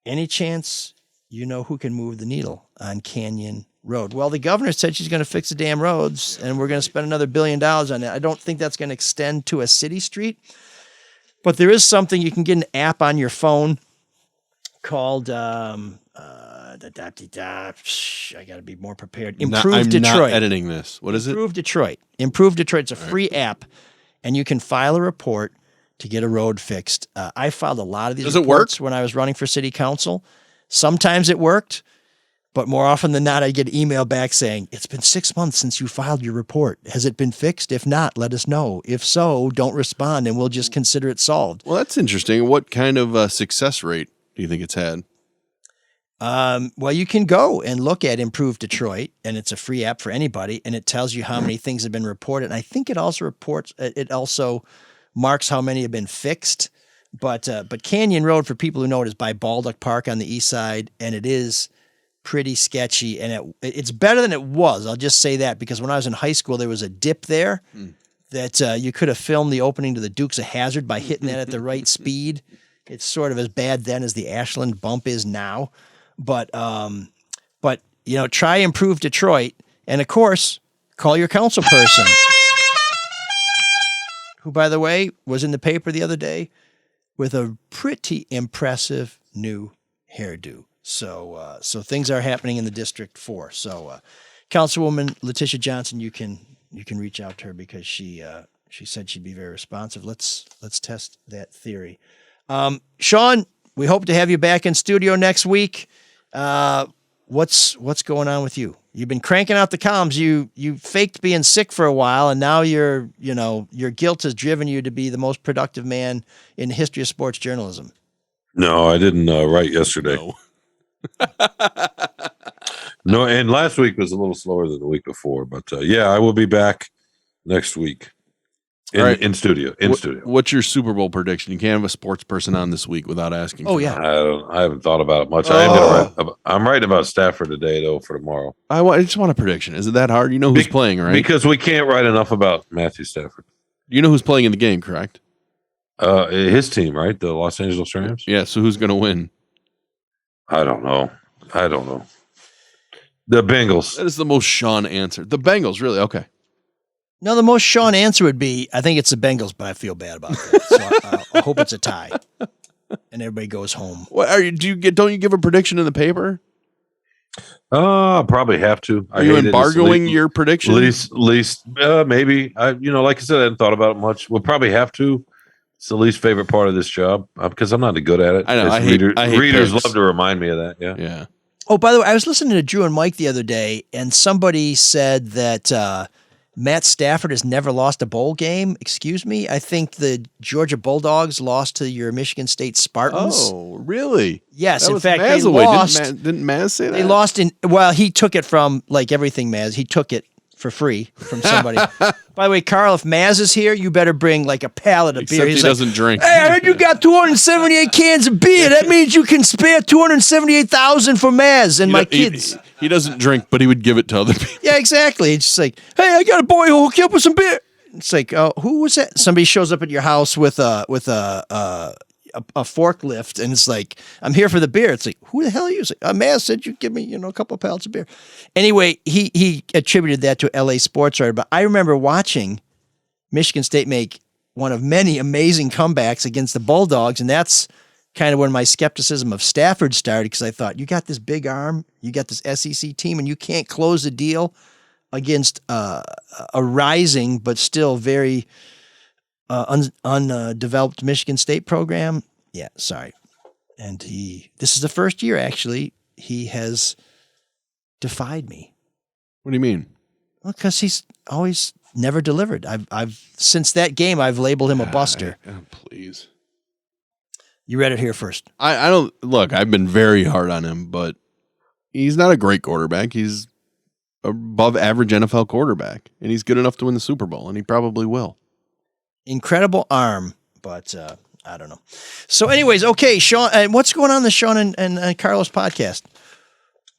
Any chance you know who can move the needle on Canyon Road? Well, the governor said she's going to fix the damn roads, and we're going to spend another $1 billion on it. I don't think that's going to extend to a city street, but there is something you can get an app on your phone called I got to be more prepared. Improve Detroit. I'm not editing this. What is it? Improve Detroit. Improve Detroit. It's a free app, and you can file a report to get a road fixed. I filed a lot of these reports when I was running for city council. Sometimes it worked, but more often than not, I get an email back saying, it's been 6 months since you filed your report. Has it been fixed? If not, let us know. If so, don't respond, and we'll just consider it solved. Well, that's interesting. What kind of success rate do you think it's had? Well, you can go and look at Improve Detroit, and it's a free app for anybody, and it tells you how many things have been reported. And I think it also marks how many have been fixed. But Canyon Road, for people who know it, is by Baldock Park on the east side, and it is pretty sketchy, and it's better than it was. I'll just say that, because when I was in high school, there was a dip there that you could have filmed the opening to the Dukes of Hazzard by hitting that at the right speed. It's sort of as bad then as the Ashland bump is now, but try improve Detroit, and of course, call your council person, who, by the way, was in the paper the other day with a pretty impressive new hairdo. So things are happening in the District 4. So, Councilwoman Letitia Johnson, you can reach out to her, because she said she'd be very responsive. Let's test that theory. Shawn, we hope to have you back in studio next week. What's going on with you? You've been cranking out the columns. You faked being sick for a while, and now your guilt has driven you to be the most productive man in the history of sports journalism. No, I didn't write yesterday. No, and last week was a little slower than the week before, but I will be back next week in studio. What's your Super Bowl prediction? You can't have a sports person on this week without asking. I haven't thought about it much. I'm writing about Stafford today, though, for tomorrow. I just want a prediction. Is it that hard? You know who's playing, right? Because we can't write enough about Matthew Stafford. You know who's playing in the game, correct? His team, right? The Los Angeles Rams. Yeah. So who's going to win? I don't know. The Bengals. That is the most Shawn answer. The Bengals, really? Okay. No, the most Shawn answer would be, I think it's the Bengals, but I feel bad about that. So I hope it's a tie, and everybody goes home. What are you? Don't you give a prediction in the paper? I'll probably have to. Are you embargoing your prediction? Least, maybe. Like I said, I hadn't thought about it much. We'll probably have to. It's the least favorite part of this job because I'm not good at it. I know. I hate readers picks. love to remind me of that. Yeah. Oh, by the way, I was listening to Drew and Mike the other day, and somebody said that Matt Stafford has never lost a bowl game. Excuse me? I think the Georgia Bulldogs lost to your Michigan State Spartans. Oh, really? Yes. That in was fact, Maz they away. lost. Didn't Maz say that? They lost he took it from, like everything, Maz. He took it for free from somebody. By the way, Carl, if Maz is here, you better bring like a pallet of beer. He doesn't drink. Hey, I heard you got 278 cans of beer. That means you can spare $278,000 for Maz and my kids. He doesn't drink, but he would give it to other people. Yeah, exactly. It's just like, hey, I got a boy who'll hook you up with some beer. It's like, who was that? Somebody shows up at your house with a forklift, and it's like, I'm here for the beer. It's like, who the hell are you? It's like, Maz said you give me, a couple of pallets of beer. Anyway, he attributed that to LA sports writer, but I remember watching Michigan State make one of many amazing comebacks against the Bulldogs, and that's kind of when my skepticism of Stafford started, because I thought, you got this big arm, you got this SEC team, and you can't close the deal against a rising but still very undeveloped Michigan State program. Yeah, sorry. And this is the first year, actually, he has defied me. What do you mean? Well, because he's always never delivered. I've since that game, I've labeled him a buster. Please. You read it here first. I don't look. I've been very hard on him, but he's not a great quarterback. He's above average NFL quarterback, and he's good enough to win the Super Bowl, and he probably will. Incredible arm, but I don't know. So, anyways, okay, Shawn. What's going on in the Shawn and Carlos podcast?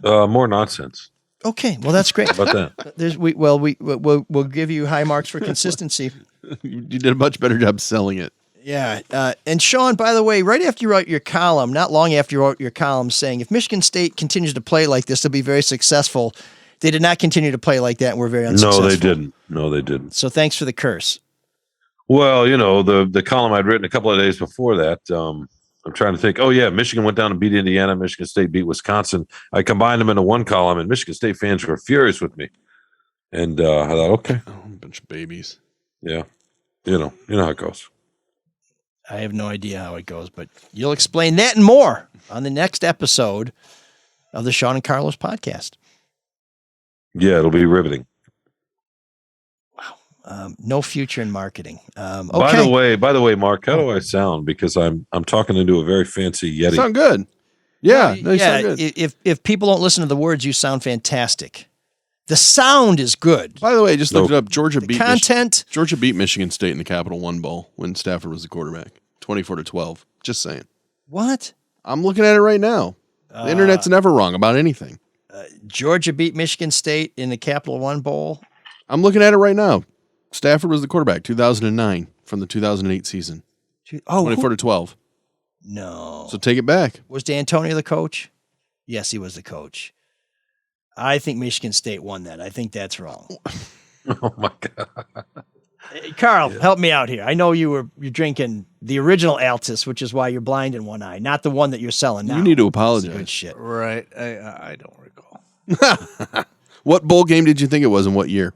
More nonsense. Okay, well that's great. How about that? We'll give you high marks for consistency. You did a much better job selling it. Yeah, and Shawn, by the way, right after you wrote your column, not long after you wrote your column, saying if Michigan State continues to play like this, they'll be very successful. They did not continue to play like that, and we're very unsuccessful. No, they didn't. So thanks for the curse. Well, the column I'd written a couple of days before that, I'm trying to think. Oh, yeah, Michigan went down and beat Indiana. Michigan State beat Wisconsin. I combined them into one column, and Michigan State fans were furious with me. And I thought, okay. Oh, a bunch of babies. Yeah. You know how it goes. I have no idea how it goes, but you'll explain that and more on the next episode of the Shawn and Carlos podcast. Yeah, it'll be riveting. Wow. No future in marketing. Okay. By the way, Mark, how do I sound? Because I'm talking into a very fancy Yeti. Sound good. Yeah. No, you sound good. If people don't listen to the words, you sound fantastic. The sound is good. By the way, just looked it up. Georgia beat Michigan State in the Capital One Bowl when Stafford was the quarterback, 24-12. Just saying. What? I'm looking at it right now. The internet's never wrong about anything. Georgia beat Michigan State in the Capital One Bowl. I'm looking at it right now. Stafford was the quarterback, 2009 from the 2008 season. 24-12. No. So take it back. Was D'Antonio the coach? Yes, he was the coach. I think Michigan State won that. I think that's wrong. Oh my God. Hey, Carl, help me out here. I know you're drinking the original Altus, which is why you're blind in one eye, not the one that you're selling now. You need to apologize. Good shit. Right. I don't recall. What bowl game did you think it was and what year?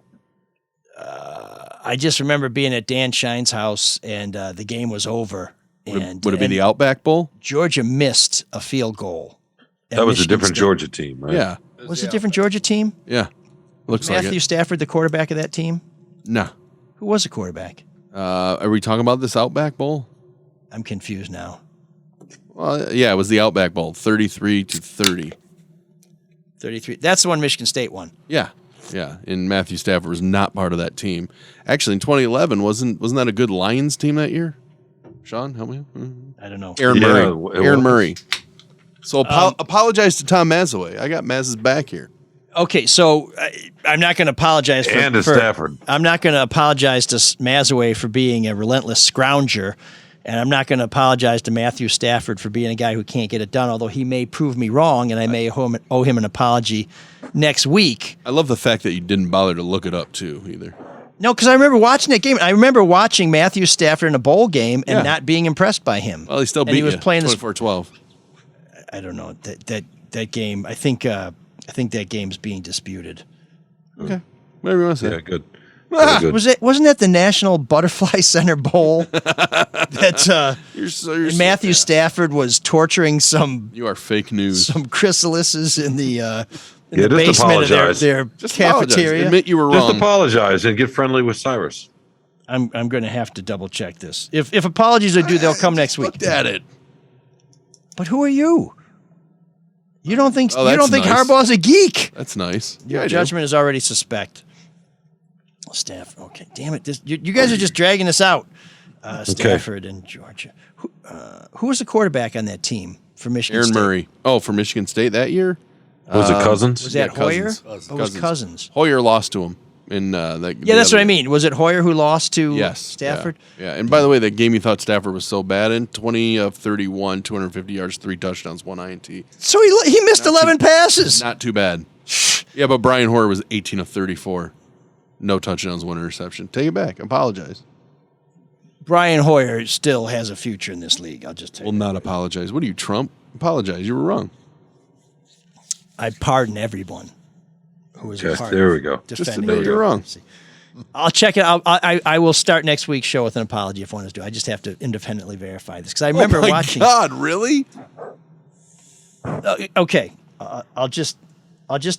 I just remember being at Dan Shine's house and the game was over. Would it be the Outback Bowl? Georgia missed a field goal. That was a different Georgia team, right? Yeah. Was it a different Georgia team? Yeah. Looks like it. Matthew Stafford, the quarterback of that team? No. Who was the quarterback? Are we talking about this Outback Bowl? I'm confused now. Well, yeah, it was the Outback Bowl, 33-30. 33. That's the one Michigan State won. Yeah. Yeah. And Matthew Stafford was not part of that team. Actually, in 2011, wasn't that a good Lions team that year? Shawn, help me. I don't know. Aaron Murray. Aaron Murray. So apologize to Tom Mazaway. I got Maz's back here. Okay, so I'm not going to apologize for Stafford. I'm not going to apologize to Mazaway for being a relentless scrounger, and I'm not going to apologize to Matthew Stafford for being a guy who can't get it done, although he may prove me wrong, and I may owe him an apology next week. I love the fact that you didn't bother to look it up, too, either. No, because I remember watching that game. I remember watching Matthew Stafford in a bowl game and not being impressed by him. Well, he still beat you 24-12. I don't know. That game, I think that game's being disputed. Okay. Whatever you want to say. Yeah, good. Good. Wasn't that the National Butterfly Center Bowl that Matthew Stafford was torturing some You are fake news. some chrysalises in the just basement of apologize. their Just cafeteria? apologize. Admit you were Just wrong. apologize and get friendly with Cyrus. I'm going to have to double check this. If apologies are due, they'll come next week. Looked at it. But who are you? You don't think Oh, that's nice. Harbaugh's a geek? That's nice. Your I do. judgment is already suspect. Staff. Okay, damn it. You guys are just dragging us out. Stafford and Georgia. Who was the quarterback on that team for Michigan Aaron State? Murray. Oh, for Michigan State that year? Was it Cousins? Was that Hoyer? Cousins. Or was Cousins? Hoyer lost to him. In that. Yeah, that's what I mean. Was it Hoyer who lost to Yes. Stafford? Yeah. And by the way, that game you thought Stafford was so bad in, 20 of 31, 250 yards, 3 touchdowns, 1 INT. So he missed 11 passes. Not too bad. Yeah, but Brian Hoyer was 18 of 34. No touchdowns, 1 interception. Take it back. Apologize. Brian Hoyer still has a future in this league. I'll just tell you. Will not apologize. What are you, Trump? Apologize. You were wrong. I pardon everyone who is a part there we of go. defending Just admit the you're wrong. democracy. I'll check it out. I will start next week's show with an apology if one is due. I just have to independently verify this because I remember watching. Oh my God, really? Okay, I'll just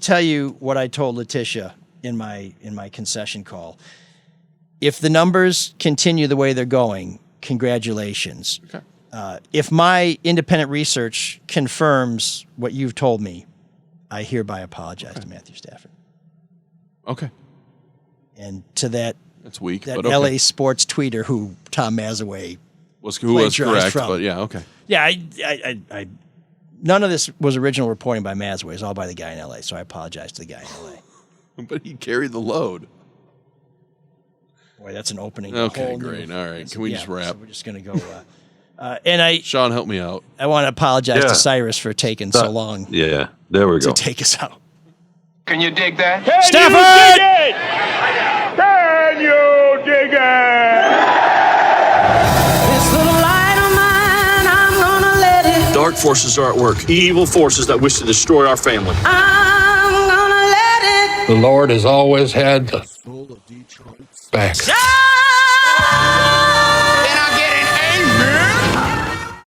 tell you what I told Letitia in my concession call. If the numbers continue the way they're going, congratulations. Okay. If my independent research confirms what you've told me, I hereby apologize to Matthew Stafford. Okay. And to that That's weak. that but okay. LA sports tweeter who Tom Mazaway who was plagiarized correct, from. but yeah, okay. Yeah, I none of this was original reporting by Mazaway. It's all by the guy in LA, so I apologize to the guy in LA. But he carried the load. Boy, that's an opening. Okay, great. All right. Can we just wrap? So we're just going to go. Shawn, help me out. I want to apologize to Cyrus for taking so long Yeah, there we to go. take us out. Can you dig that? Stafford! Can you dig it? This little light of mine, I'm gonna let it. Dark forces are at work. Evil forces that wish to destroy our family. I'm gonna let it. The Lord has always had the back. Shine!